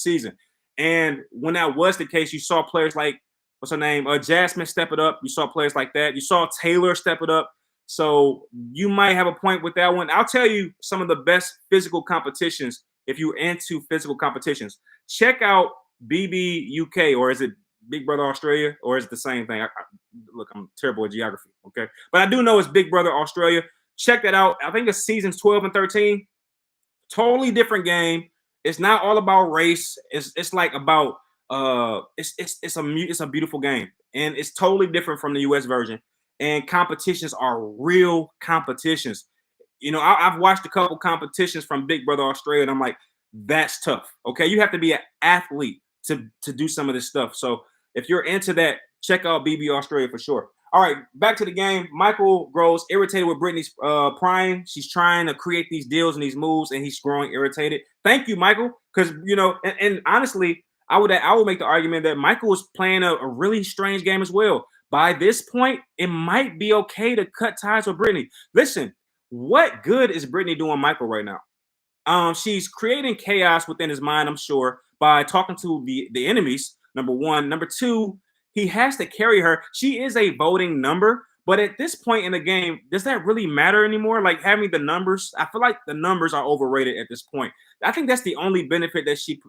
season, and when that was the case, you saw players like what's her name, Jasmine step it up. You saw players like that. You saw Taylor step it up. So you might have a point with that one. I'll tell you some of the best physical competitions if you're into physical competitions. Check out BB UK, or is it Big Brother Australia, or is it the same thing? Look, I'm terrible at geography, okay? But I do know it's Big Brother Australia. Check that out. I think it's seasons 12 and 13. Totally different game. It's not all about race. It's like about it's a beautiful game, and it's totally different from the US version. And competitions are real competitions. You know, I've watched a couple competitions from Big Brother Australia, and I'm like, that's tough. Okay, you have to be an athlete to do some of this stuff. So if you're into that, check out BB Australia for sure. All right, back to the game. Michael grows irritated with Brittany's prying. She's trying to create these deals and these moves, and he's growing irritated. Thank you, Michael, because you know, and honestly, I would make the argument that Michael was playing a really strange game as well. By this point, it might be okay to cut ties with Brittany. Listen, what good is Brittany doing Michael right now? She's creating chaos within his mind, I'm sure, by talking to the enemies. Number one. Number two, he has to carry her. She is a voting number, but at this point in the game, does that really matter anymore? Like having the numbers, I feel like the numbers are overrated at this point. I think that's the only benefit that she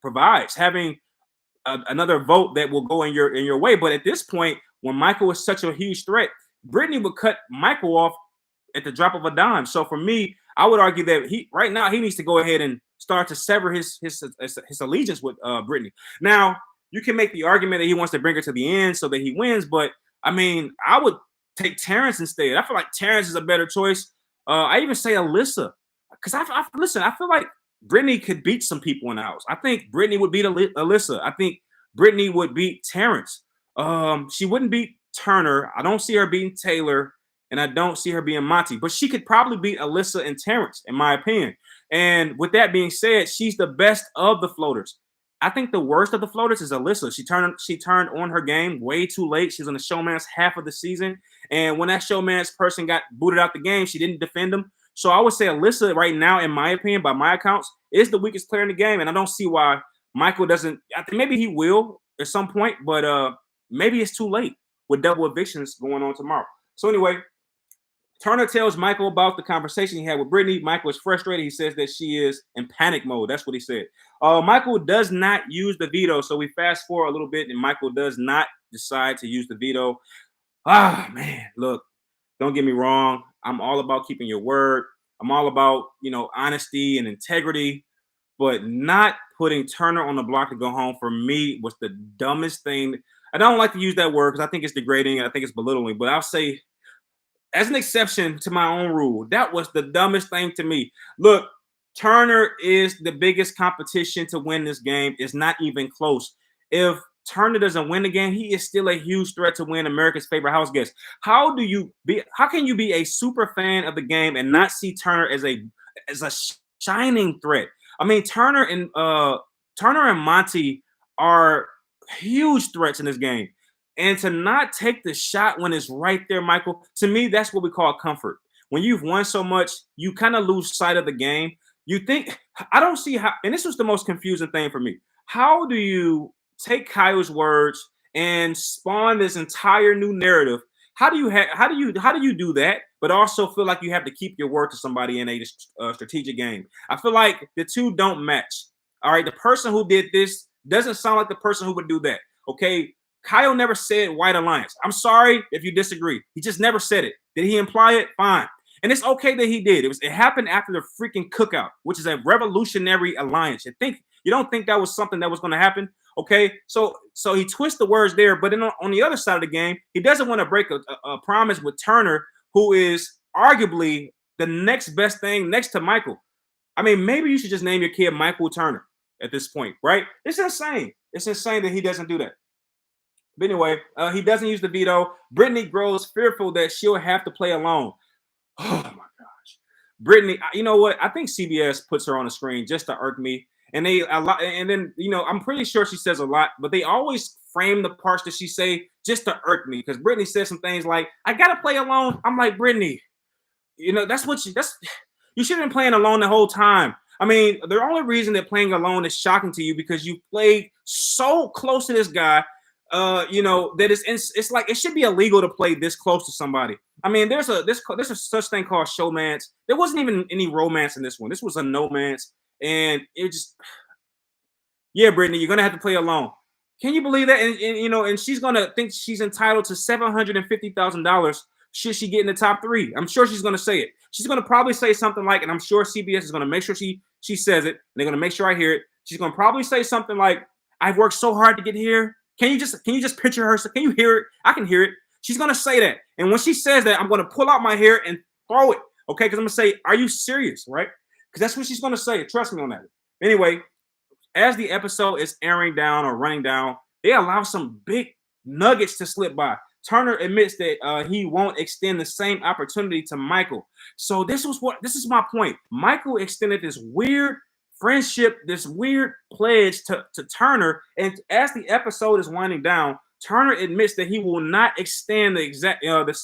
provides, having another vote that will go in your way. But at this point, when Michael is such a huge threat, Brittany would cut Michael off at the drop of a dime. So for me, I would argue that he right now he needs to go ahead and start to sever his allegiance with Brittany. Now you can make the argument that he wants to bring her to the end so that he wins, but I mean I would take Terrance instead. I feel like Terrance is a better choice. I even say Alyssa because listen. I feel like Brittany could beat some people in the house. I think Brittany would beat Alyssa. I think Brittany would beat Terrance. She wouldn't beat Turner. I don't see her beating Taylor, and I don't see her being Monty. But she could probably beat Alyssa and Terrance, in my opinion. And with that being said, she's the best of the floaters. I think the worst of the floaters is Alyssa. She turned on her game way too late. She was on the showman's half of the season, and when that showman's person got booted out the game, she didn't defend him. So I would say Alyssa right now, in my opinion, by my accounts, is the weakest player in the game, and I don't see why Michael doesn't. I think maybe he will at some point, but maybe it's too late with double evictions going on tomorrow. So anyway, Turner tells Michael about the conversation he had with Brittany. Michael is frustrated. He says that she is in panic mode. That's what he said. Michael does not use the veto. So we fast forward a little bit, and Michael does not decide to use the veto. Ah, man, look, don't get me wrong. I'm all about keeping your word. I'm all about, honesty and integrity, but not putting Turner on the block to go home for me was the dumbest thing. I don't like to use that word because I think it's degrading and I think it's belittling, but I'll say as an exception to my own rule, that was the dumbest thing to me. Look, Turner is the biggest competition to win this game. It's not even close. If Turner doesn't win the game, he is still a huge threat to win America's favorite house guest. How can you be a super fan of the game and not see Turner as a shining threat? I mean, Turner and Monty are huge threats in this game. And to not take the shot when it's right there, Michael, to me, that's what we call comfort. When you've won so much, you kind of lose sight of the game. You think, I don't see how, and this was the most confusing thing for me. How do you take Kyle's words and spawn this entire new narrative? How do you do that, but also feel like you have to keep your word to somebody in a strategic game? I feel like the two don't match. All right, the person who did this doesn't sound like the person who would do that. Okay, Kyle never said white alliance. I'm sorry if you disagree. He just never said it. Did he imply it? Fine. And it's okay that he did. It happened after the freaking cookout, which is a revolutionary alliance. You don't think that was something that was going to happen? Okay, so he twists the words there, but then on the other side of the game, he doesn't want to break a promise with Turner, who is arguably the next best thing next to Michael. I mean, maybe you should just name your kid Michael Turner at this point, right? It's insane. It's insane that he doesn't do that. But anyway, he doesn't use the veto. Brittany grows fearful that she'll have to play alone. Oh my gosh, Brittany! You know what? I think CBS puts her on the screen just to irk me. And then I'm pretty sure she says a lot, but they always frame the parts that she say just to irk me. Because Brittany says some things like, "I gotta play alone." I'm like, Brittany, you should have been playing alone the whole time. I mean, the only reason that playing alone is shocking to you because you played so close to this guy. That it's like it should be illegal to play this close to somebody. I mean, there's a such thing called showmance. There wasn't even any romance in this one. This was a no-mance, and it just, yeah, Brittany, you're gonna have to play alone. Can you believe that? And she's gonna think she's entitled to $750,000 should she get in the top 3. I'm sure she's gonna say it. She's gonna probably say something like, and I'm sure CBS is gonna make sure she says it. And they're gonna make sure I hear it. She's gonna probably say something like, "I've worked so hard to get here." Can you just picture her? Can you hear it? I can hear it. She's gonna say that, and when she says that, I'm gonna pull out my hair and throw it. Okay, because I'm gonna say, "Are you serious?" Right? Because that's what she's gonna say. Trust me on that. Anyway, as the episode is airing down or running down, they allow some big nuggets to slip by. Turner admits that he won't extend the same opportunity to Michael. So this is my point. Michael extended this weird friendship, this weird pledge to Turner. And as the episode is winding down, Turner admits that he will not extend the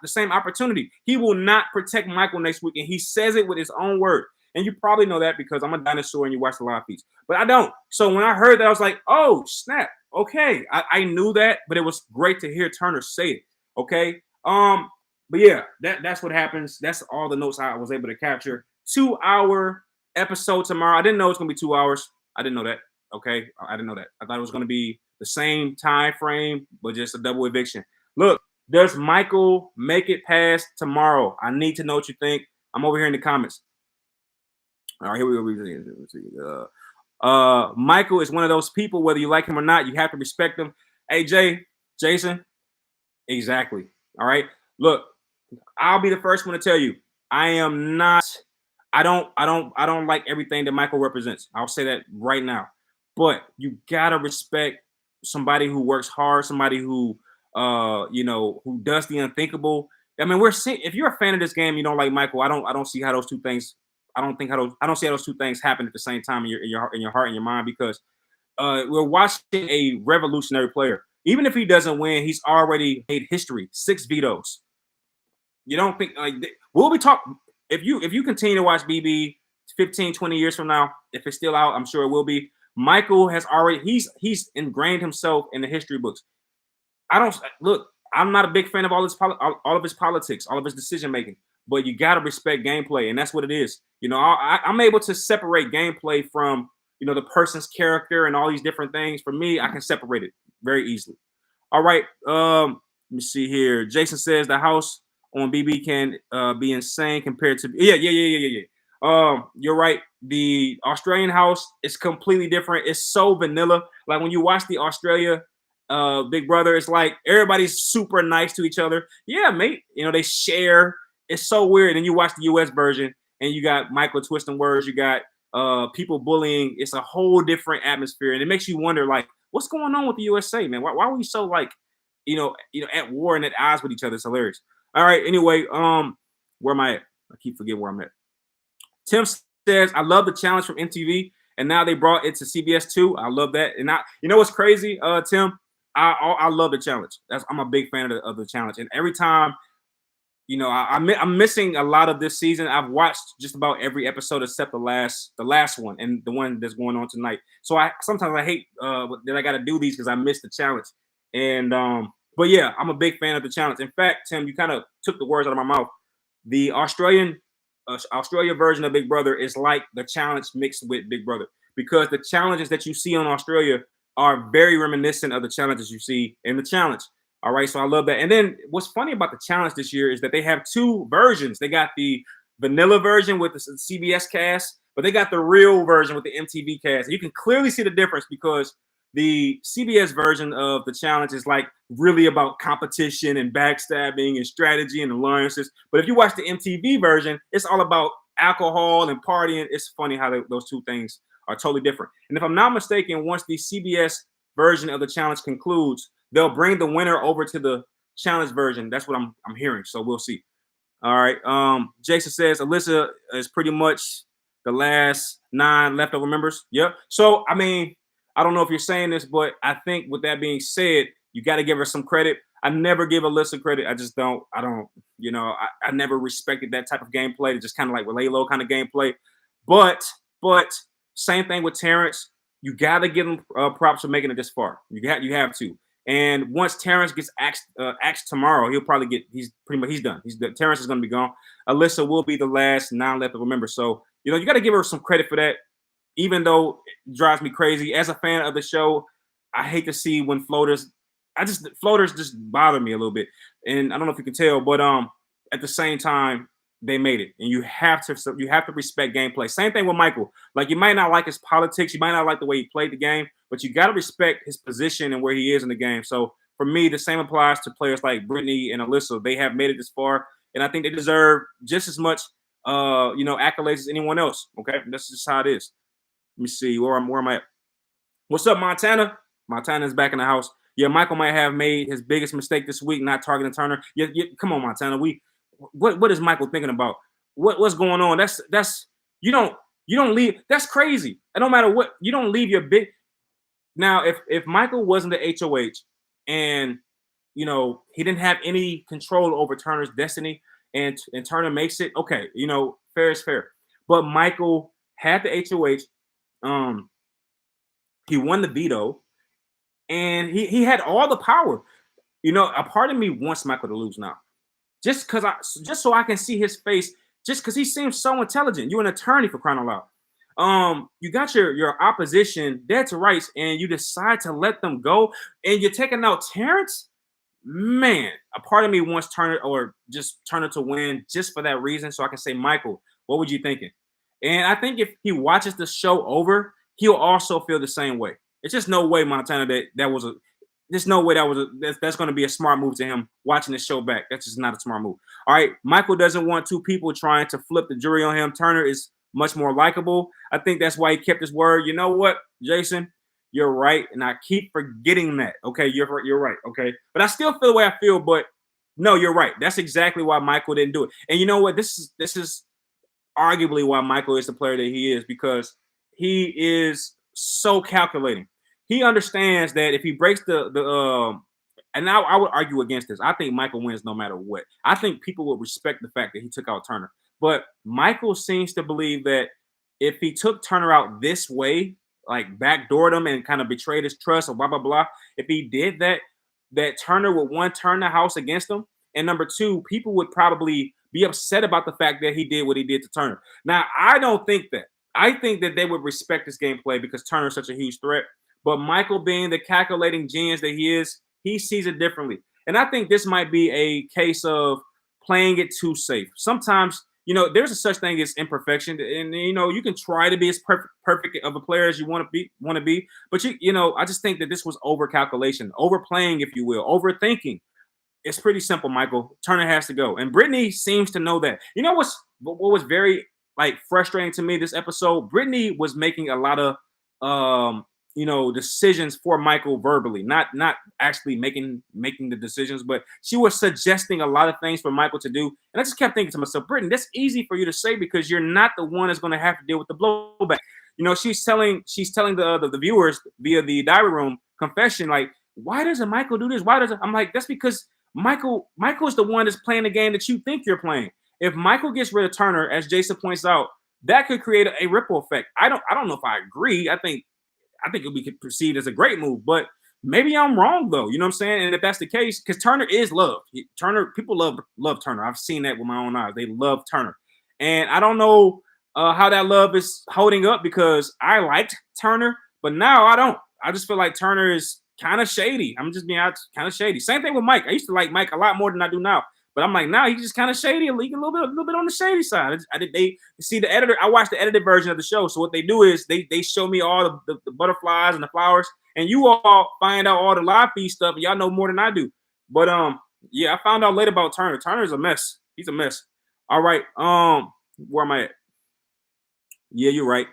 same opportunity. He will not protect Michael next week, and he says it with his own word. And you probably know that because I'm a dinosaur and you watch a lot of feeds, but I don't. So when I heard that, I was like, oh snap, okay, I knew that, but it was great to hear Turner say it. Okay, but yeah, that's what happens. That's all the notes I was able to capture. 2-hour episode tomorrow. I didn't know it's gonna be 2 hours. I didn't know that. Okay, I didn't know that. I thought it was gonna be the same time frame, but just a double eviction. Look, does Michael make it past tomorrow? I need to know what you think. I'm over here in the comments. All right, here we go. Michael is one of those people, whether you like him or not, you have to respect him. Hey, Jason, exactly. All right, look, I'll be the first one to tell you, I am not. I don't like everything that Michael represents. I'll say that right now. But you gotta respect somebody who works hard, somebody who who does the unthinkable. I mean, we're seeing, if you're a fan of this game, you don't like Michael. I don't see how those two things. I don't see how those two things happen at the same time in your heart and your mind, because we're watching a revolutionary player. Even if he doesn't win, he's already made history. 6 vetoes. You don't think we'll be talking, if you continue to watch BB 15, 20 years from now, if it's still out, I'm sure it will be. Michael has already he's ingrained himself in the history books. I'm not a big fan of all of his politics, all of his decision making, but you got to respect gameplay, and that's what it is. I'm able to separate gameplay from the person's character and all these different things. For me, I can separate it very easily. All right, let me see here. Jason says the house on BB can be insane compared to yeah. You're right. The Australian house is completely different. It's so vanilla. Like when you watch the Australia Big Brother, it's like everybody's super nice to each other. Yeah, mate. They share. It's so weird. And you watch the US version, and you got Michael twisting words. You got people bullying. It's a whole different atmosphere, and it makes you wonder, like, what's going on with the USA, man? Why are we so like, at war and at odds with each other? It's hilarious. All right. Anyway, where am I at? I keep forgetting where I'm at. Tim says, I love the challenge from MTV, and now they brought it to CBS too. I love that. And what's crazy, Tim? I love the challenge. I'm a big fan of the challenge. And every time, I'm missing a lot of this season. I've watched just about every episode except the last one and the one that's going on tonight. So sometimes I hate that I got to do these because I missed the challenge. And but yeah, I'm a big fan of the challenge. In fact, Tim, you kind of took the words out of my mouth. The Australia version of Big Brother is like the challenge mixed with Big Brother, because the challenges that you see on Australia are very reminiscent of the challenges you see in the challenge. All right, so I love that. And then what's funny about the challenge this year is that they have 2 versions. They got the vanilla version with the CBS cast, but they got the real version with the MTV cast. And you can clearly see the difference, because the CBS version of the challenge is like really about competition and backstabbing and strategy and alliances. But if you watch the MTV version, it's all about alcohol and partying. It's funny how those 2 things are totally different. And if I'm not mistaken, once the CBS version of the challenge concludes, they'll bring the winner over to the challenge version. That's what I'm hearing. So we'll see. All right. Jason says Alyssa is pretty much the last 9 leftover members. Yep. So I mean, I don't know if you're saying this, but I think with that being said, you got to give her some credit. I never give Alyssa credit. I just don't. I never respected that type of gameplay. It's just kind of like lay low kind of gameplay. But same thing with Terrance. You got to give him props for making it this far. You have to. And once Terrance gets axed tomorrow, he's done. Terrance is going to be gone. Alyssa will be the last 9 leftover member. So you got to give her some credit for that. Even though it drives me crazy as a fan of the show, I hate to see when floaters just bother me a little bit. And I don't know if you can tell, but at the same time, they made it. And you have to respect gameplay. Same thing with Michael. Like, you might not like his politics, you might not like the way he played the game, but you got to respect his position and where he is in the game. So for me, the same applies to players like Brittany and Alyssa. They have made it this far, and I think they deserve just as much accolades as anyone else. Okay, that's just how it is. Let me see where am I at? What's up, Montana? Montana's back in the house. Yeah, Michael might have made his biggest mistake this week, not targeting Turner. Yeah, come on, Montana. What is Michael thinking about? What's going on? That's you don't leave. That's crazy. And no matter what, you don't leave your big. Now, if Michael wasn't the HOH and he didn't have any control over Turner's destiny, and Turner makes it, okay, fair is fair. But Michael had the HOH. He won the veto, and he had all the power. A part of me wants Michael to lose now, just so I can see his face, just because he seems so intelligent. You're an attorney, for crying out loud. You got your opposition dead to rights, and you decide to let them go, and you're taking out Terrance. Man, a part of me wants Turner, or just Turner, to win just for that reason, so I can say, Michael, what were you thinking? And I think if he watches the show over, he'll also feel the same way. It's just no way, Montana, there's no way that's going to be a smart move to him watching the show back. That's just not a smart move. All right, Michael doesn't want two people trying to flip the jury on him. Turner is much more likable. I think that's why he kept his word. You know what, Jason? You're right, and I keep forgetting that. Okay, you're right. Okay, but I still feel the way I feel. But no, you're right. That's exactly why Michael didn't do it. And you know what? This is arguably why Michael is the player that he is, because he is so calculating. He understands that if he breaks and now I would argue against this. I think Michael wins no matter what. I think people would respect the fact that he took out Turner. But Michael seems to believe that if he took Turner out this way, like backdoored him and kind of betrayed his trust, or blah, blah, blah, if he did that, that Turner would, one, turn the house against him, and number two, people would probably be upset about the fact that he did what he did to Turner. Now, I don't think that. I think that they would respect this gameplay because Turner is such a huge threat. But Michael, being the calculating genius that he is, he sees it differently. And I think this might be a case of playing it too safe. Sometimes, there's a such thing as imperfection, and you can try to be as perfect of a player as you want to be. But I just think that this was over calculation, overplaying, if you will, overthinking. It's pretty simple, Michael. Turner has to go, and Brittany seems to know that. You know what was very frustrating to me this episode? Brittany was making a lot of decisions for Michael verbally, not actually making the decisions, but she was suggesting a lot of things for Michael to do. And I just kept thinking to myself, Brittany, that's easy for you to say because you're not the one that's going to have to deal with the blowback. She's telling the viewers via the diary room confession, like, why doesn't Michael do this? I'm like, that's because Michael's the one that's playing the game that you think you're playing. If Michael gets rid of Turner, as Jason points out, that could create a ripple effect. I don't know if I agree. I think it would be perceived as a great move, but maybe I'm wrong though. You know what I'm saying? And if that's the case, because Turner is loved. People love Turner. I've seen that with my own eyes. They love Turner, and I don't know how that love is holding up, because I liked Turner, but now I don't. I just feel like Turner is kind of shady. I'm just being kind of shady. Same thing with Mike. I used to like Mike a lot more than I do now. But I'm like, now he's just kind of shady, a little bit on the shady side. They see the editor. I watched the edited version of the show. So what they do is they show me all the butterflies and the flowers, and you all find out all the live feed stuff. And y'all know more than I do. But yeah, I found out later about Turner. Turner's a mess. He's a mess. All right. Where am I at? Yeah, you're right.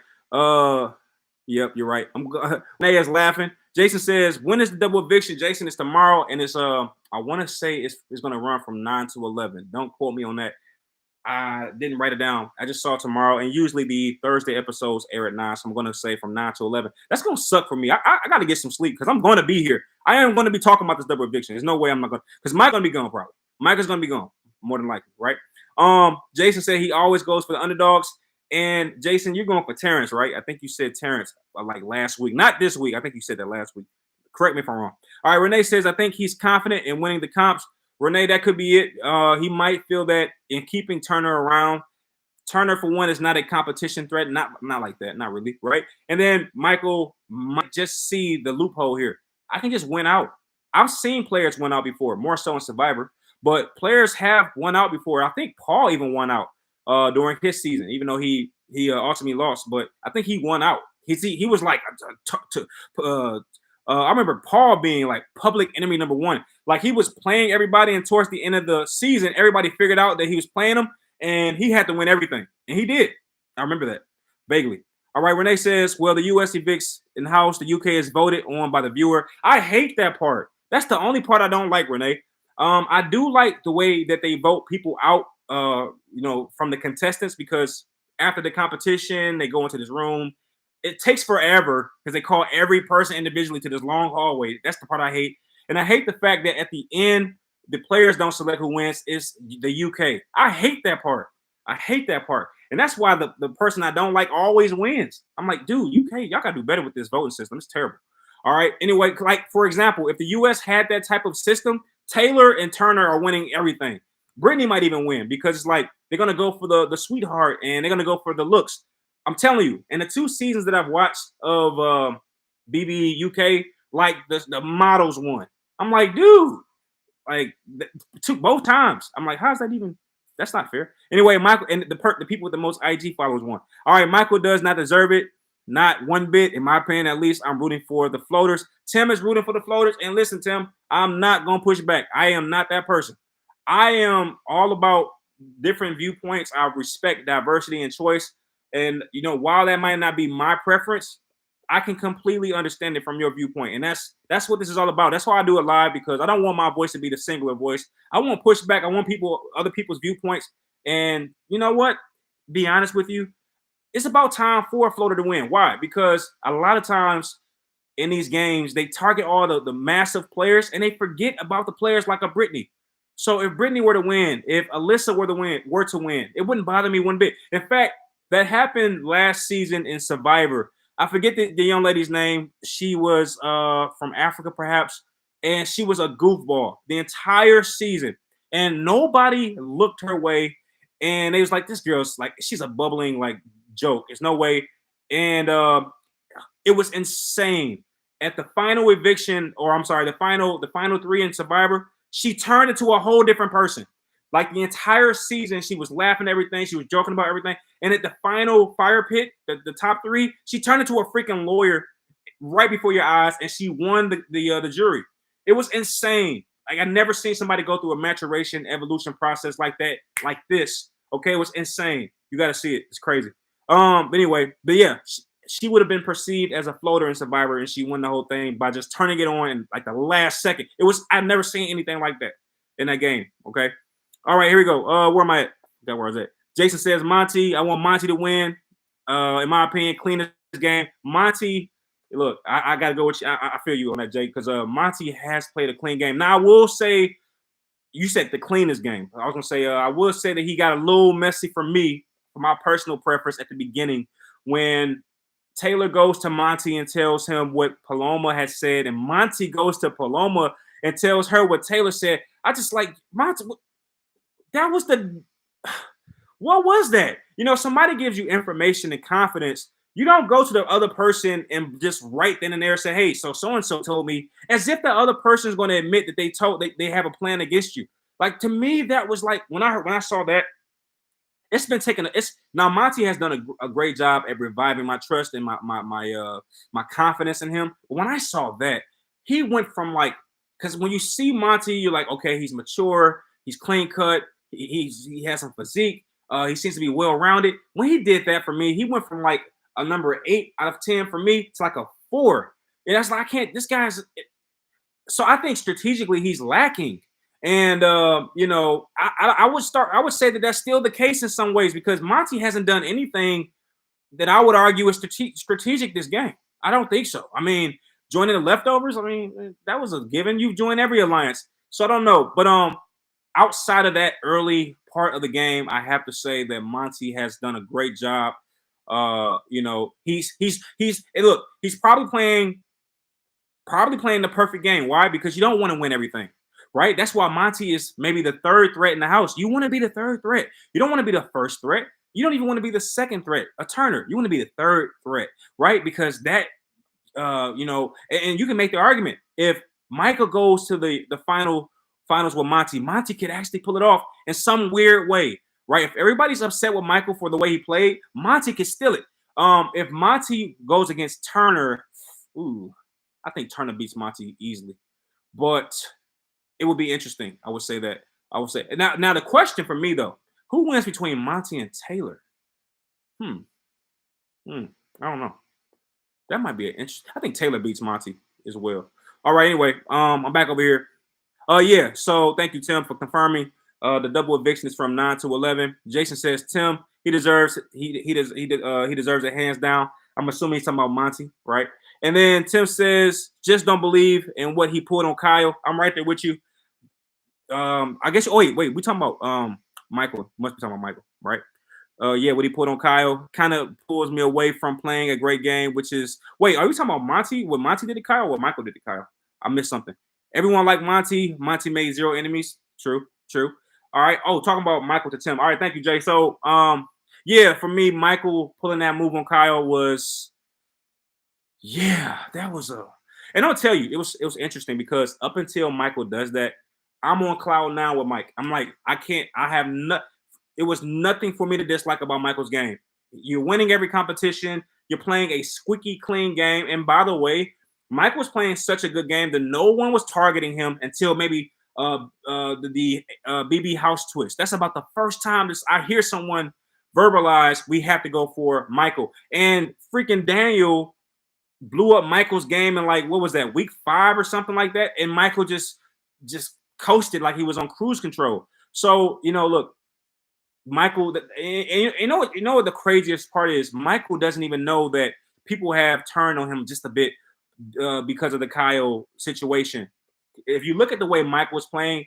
Yep, you're right. Renee is laughing. Jason says, when is the double eviction? Jason, it's tomorrow, and it's I want to say it's going to run from 9 to 11. Don't quote me on that. I didn't write it down. I just saw tomorrow, and usually the Thursday episodes air at 9, so I'm going to say from 9 to 11. That's going to suck for me. I got to get some sleep because I'm going to be here. I am going to be talking about this double eviction. There's no way I'm not going to, because Mike's going to be gone probably. Mike is going to be gone, more than likely, right? Jason said he always goes for the underdogs. And Jason, you're going for Terrance, right? I think you said Terrance like last week. Not this week. I think you said that last week. Correct me if I'm wrong. All right, Renee says, I think he's confident in winning the comps. Renee, that could be it. He might feel that in keeping Turner around. Turner, for one, is not a competition threat. Not like that. Not really, right? And then Michael might just see the loophole here. I can just win out. I've seen players win out before, more so in Survivor. But players have won out before. I think Paul even won out during his season, even though he ultimately lost. But I think he won out. He was like I remember Paul being like public enemy number one. Like he was playing everybody, and towards the end of the season, everybody figured out that he was playing them, and he had to win everything, and he did. I remember that vaguely. All right, Renee says, well, the U.S. evicts in house. The U.K. is voted on by the viewer. I hate that part. That's the only part I don't like, Renee. I do like the way that they vote people out, from the contestants, because after the competition, they go into this room it takes forever because they call every person individually to this long hallway. That's the part I hate. And I hate the fact that at the end, the players don't select who wins. It's the UK. I hate that part. I hate that part. And that's why the person I don't like always wins. I'm like, dude, UK, y'all got to do better with this voting system. It's terrible. All right. Anyway, like, for example, if the US had that type of system, Taylor and Turner are winning everything. Brittany might even win because it's like they're going to go for the sweetheart and they're going to go for the looks. I'm telling you, in the 2 seasons that I've watched of BB UK, like the models won. I'm like, dude, like both times. I'm like, how's that even? That's not fair. Anyway, Michael and the people with the most IG followers won. All right, Michael does not deserve it. Not one bit, in my opinion, at least. I'm rooting for the floaters. Tim is rooting for the floaters. And listen, Tim, I'm not going to push back. I am not that person. I am all about different viewpoints. I respect diversity and choice. And, you know, while that might not be my preference, I can completely understand it from your viewpoint. And that's what this is all about. That's why I do it live, because I don't want my voice to be the singular voice. I want pushback. I want other people's viewpoints. And you know what? Be honest with you. It's about time for a floater to win. Why? Because a lot of times in these games, they target all the massive players and they forget about the players like a Brittany. So if Brittany were to win, if Alyssa were to win, it wouldn't bother me one bit. In fact, that happened last season in Survivor. I forget the young lady's name. She was from Africa, perhaps, and she was a goofball the entire season. And nobody looked her way. And they was like, this girl's like, she's a bubbling like joke. There's no way. And it was insane. At the final eviction, or I'm sorry, the final 3 in Survivor, she turned into a whole different person. Like the entire season, she was laughing at everything. She was joking about everything. And at the final fire pit, the top 3, she turned into a freaking lawyer right before your eyes, and she won the jury. It was insane. Like, I've never seen somebody go through a maturation evolution process like that, like this. Okay, it was insane. You got to see it. It's crazy. But yeah, she would have been perceived as a floater in Survivor, and she won the whole thing by just turning it on in like the last second. I've never seen anything like that in that game. Okay. All right, here we go. Where am I at? Where I was at. Jason says Monty. I want Monty to win. In my opinion, cleanest game. Monty, look, I gotta go with you. I feel you on that, Jake, because Monty has played a clean game. Now I will say, you said the cleanest game. I was gonna say I will say that he got a little messy for me, for my personal preference at the beginning, when Taylor goes to Monty and tells him what Paloma had said, and Monty goes to Paloma and tells her what Taylor said. I just like, Monty, that was what was that? You know, somebody gives you information and confidence. You don't go to the other person and just right then and there say, hey, so-and-so told me, as if the other person is going to admit that they have a plan against you. Like, to me, that was like, when I saw that, it's been taking now Monty has done a great job at reviving my trust and my confidence in him. But when I saw that, he went from like, because when you see Monty, you're like, okay, he's mature, he's clean cut, he has some physique, he seems to be well rounded. When he did that for me, he went from like a number 8 out of 10 for me to like a 4. And that's like, I can't. This guy's. So I think strategically he's lacking. And you know, I would say that that's still the case in some ways, because Monty hasn't done anything that I would argue is strategic this game. I don't think so. I mean, joining the leftovers, I mean, that was a given. You've joined every alliance. So I don't know. But outside of that early part of the game, I have to say that Monty has done a great job. You know, he's look, he's probably playing the perfect game. Why? Because you don't want to win everything. Right? That's why Monty is maybe the 3rd threat in the house. You want to be the 3rd threat. You don't want to be the 1st threat. You don't even want to be the 2nd threat, a Turner. You want to be the 3rd threat, right? Because that, you know, and you can make the argument, if Michael goes to the finals with Monty could actually pull it off in some weird way, right? If everybody's upset with Michael for the way he played, Monty could steal it. If Monty goes against Turner, I think Turner beats Monty easily, but it would be interesting. I would say that. I would say now the question for me though, who wins between Monty and Taylor? I don't know. That might be an interesting. I think Taylor beats Monty as well. All right. Anyway, I'm back over here. Yeah. So thank you, Tim, for confirming. The double eviction is from 9 to 11. Jason says Tim, he deserves it hands down. I'm assuming he's talking about Monty, right? And then Tim says, just don't believe in what he pulled on Kyle. I'm right there with you. I guess. Oh wait, we talking about Michael. Must be talking about Michael, right? Yeah, what he put on Kyle kind of pulls me away from playing a great game, which is wait, are we talking about Monty? What Monty did to Kyle or what Michael did to Kyle? I missed something. Everyone liked Monty. Monty made 0 enemies. True, true. All right. Oh, talking about Michael to Tim. All right, thank you, Jay. So yeah, for me, Michael pulling that move on Kyle was yeah, that was a and I'll tell you, it was interesting because up until Michael does that, I'm on cloud now with Mike. I'm like, I can't, I have not it was nothing for me to dislike about Michael's game. You're winning every competition, you're playing a squeaky clean game. And by the way, Mike was playing such a good game that no one was targeting him until maybe the BB house twist. That's about the first time I hear someone verbalize we have to go for Michael. And freaking Daniel blew up Michael's game in like what was that week 5 or something like that, and Michael just coasted like he was on cruise control. So look, Michael, and you know what the craziest part is? Michael doesn't even know that people have turned on him just a bit because of the Kyle situation. If you look at the way Michael was playing,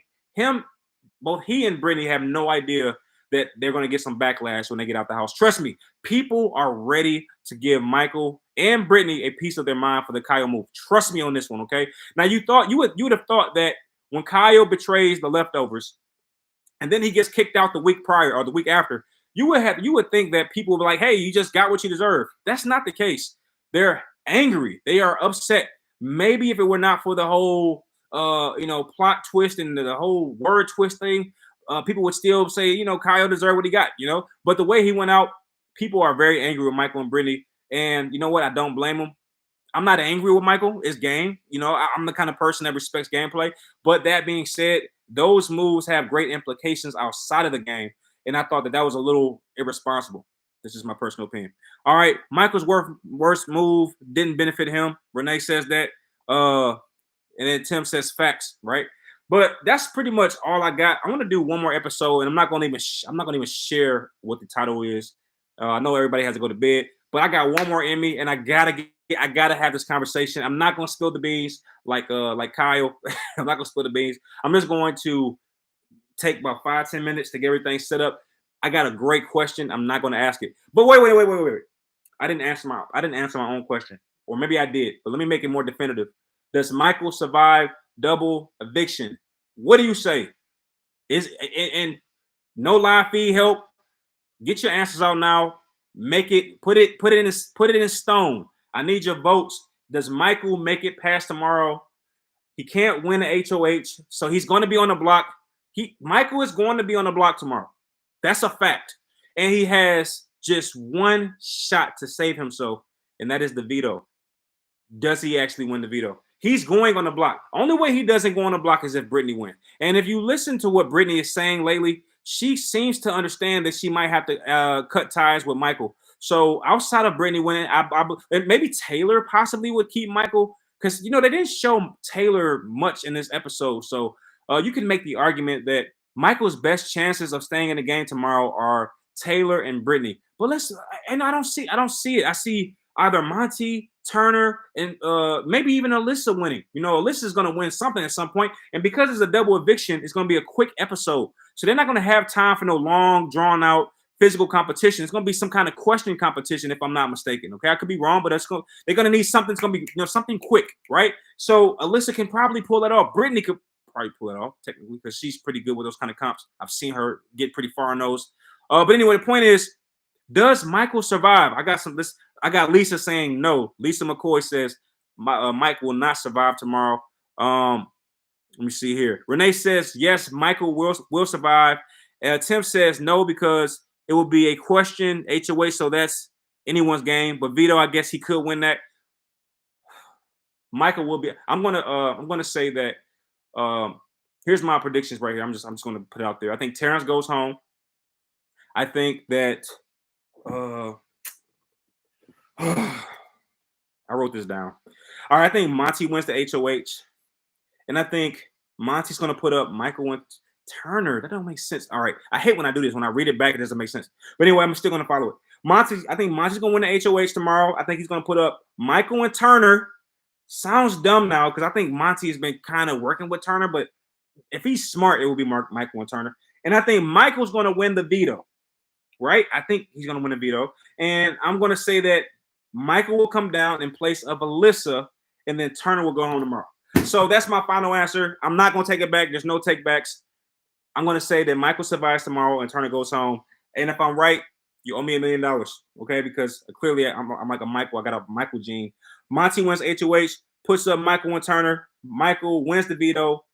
both he and Brittany have no idea that they're going to get some backlash when they get out the house. Trust me, people are ready to give Michael and Brittany a piece of their mind for the Kyle move. Trust me on this one, okay? Now you would have thought that when Kyle betrays the leftovers and then he gets kicked out the week prior or the week after, you would think that people would be like, hey, you just got what you deserve. That's not the case. They're angry. They are upset. Maybe if it were not for the whole plot twist and the whole word twist thing, people would still say, Kyle deserved what he got, But the way he went out, people are very angry with Michael and Brittany. And you know what? I don't blame them. I'm not angry with Michael. It's game. I'm the kind of person that respects gameplay. But that being said, those moves have great implications outside of the game. And I thought that was a little irresponsible. This is my personal opinion. All right. Michael's worst move didn't benefit him. Renee says that. And then Tim says facts, right? But that's pretty much all I got. I want to do one more episode, and I'm not going to even share what the title is. I know everybody has to go to bed, but I got one more in me, and I gotta have this conversation. I'm not going to spill the beans like Kyle. I'm not going to spill the beans. I'm just going to take about 5-10 minutes to get everything set up. I got a great question. I'm not going to ask it, but wait. I didn't answer my own question, or maybe I did. But let me make it more definitive. Does Michael survive double eviction? What do you say? And no live feed help. Get your answers out now. Make it put it in stone. I need your votes. Does Michael make it past tomorrow? He can't win the HOH, so he's going to be on the block. Michael is going to be on the block tomorrow. That's a fact. And he has just one shot to save himself, and that is the veto. Does he actually win the veto? He's going on the block. Only way he doesn't go on the block is if Brittany wins. And if you listen to what Brittany is saying lately, she seems to understand that she might have to cut ties with Michael. So outside of Brittany winning, maybe Taylor possibly would keep Michael because they didn't show Taylor much in this episode. So you can make the argument that Michael's best chances of staying in the game tomorrow are Taylor and Brittany. But I don't see it. I see either Monty, Turner, and maybe even Alyssa winning. Alyssa's going to win something at some point. And because it's a double eviction, it's going to be a quick episode. So they're not going to have time for no long, drawn-out physical competition. It's going to be some kind of question competition, if I'm not mistaken. Okay, I could be wrong, but they're going to need something. It's going to be something quick, right? So Alyssa can probably pull that off. Brittany could probably pull it off, technically, because she's pretty good with those kind of comps. I've seen her get pretty far on those. But anyway, the point is, does Michael survive? I got Lisa saying no. Lisa McCoy says Mike will not survive tomorrow. Let me see here. Renee says yes, Michael will survive. Tim says no because it will be a question HOA, so that's anyone's game. But Veto, I guess he could win that. Michael will be. I'm gonna say that. Here's my predictions right here. I'm just gonna put it out there. I think Terrance goes home. I think that. I wrote this down. All right, I think Monty wins the HOH, and I think Monty's going to put up Michael and Turner. That don't make sense. All right, I hate when I do this. When I read it back, it doesn't make sense. But anyway, I'm still going to follow it. Monty, I think Monty's gonna win the HOH tomorrow. I think he's gonna put up Michael and Turner. Sounds dumb now because I think Monty has been kind of working with Turner, but if he's smart, it will be Michael and Turner. And I think Michael's gonna win the veto, right? I think he's gonna win the veto, and I'm gonna say that Michael will come down in place of Alyssa, and then Turner will go home tomorrow. So that's my final answer. I'm not gonna take it back. There's no take backs. I'm gonna say that Michael survives tomorrow and Turner goes home. And if I'm right, you owe me $1 million, okay? Because clearly I'm like a Michael. I got a Michael gene. Monty wins HOH, puts up Michael and Turner. Michael wins the veto,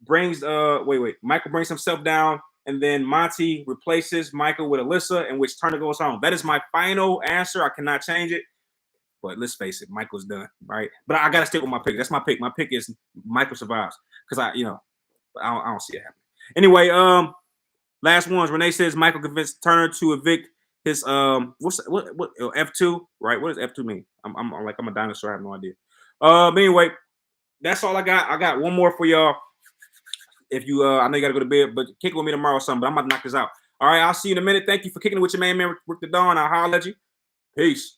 brings Michael brings himself down, and then Monty replaces Michael with Alyssa, in which Turner goes home. That is my final answer. I cannot change it. But let's face it, Michael's done, right? But I gotta stick with my pick. That's my pick. My pick is Michael survives because I don't see it happening. Anyway, last ones. Renee says Michael convinced Turner to evict his what F2, right? What does F2 mean? I'm like I'm a dinosaur. I have no idea. But anyway, that's all I got. I got one more for y'all. If you I know you gotta go to bed, but kick it with me tomorrow or something. But I'm about to knock this out. All right, I'll see you in a minute. Thank you for kicking it with your man, Rick the Dawn. I'll holler at you. Peace.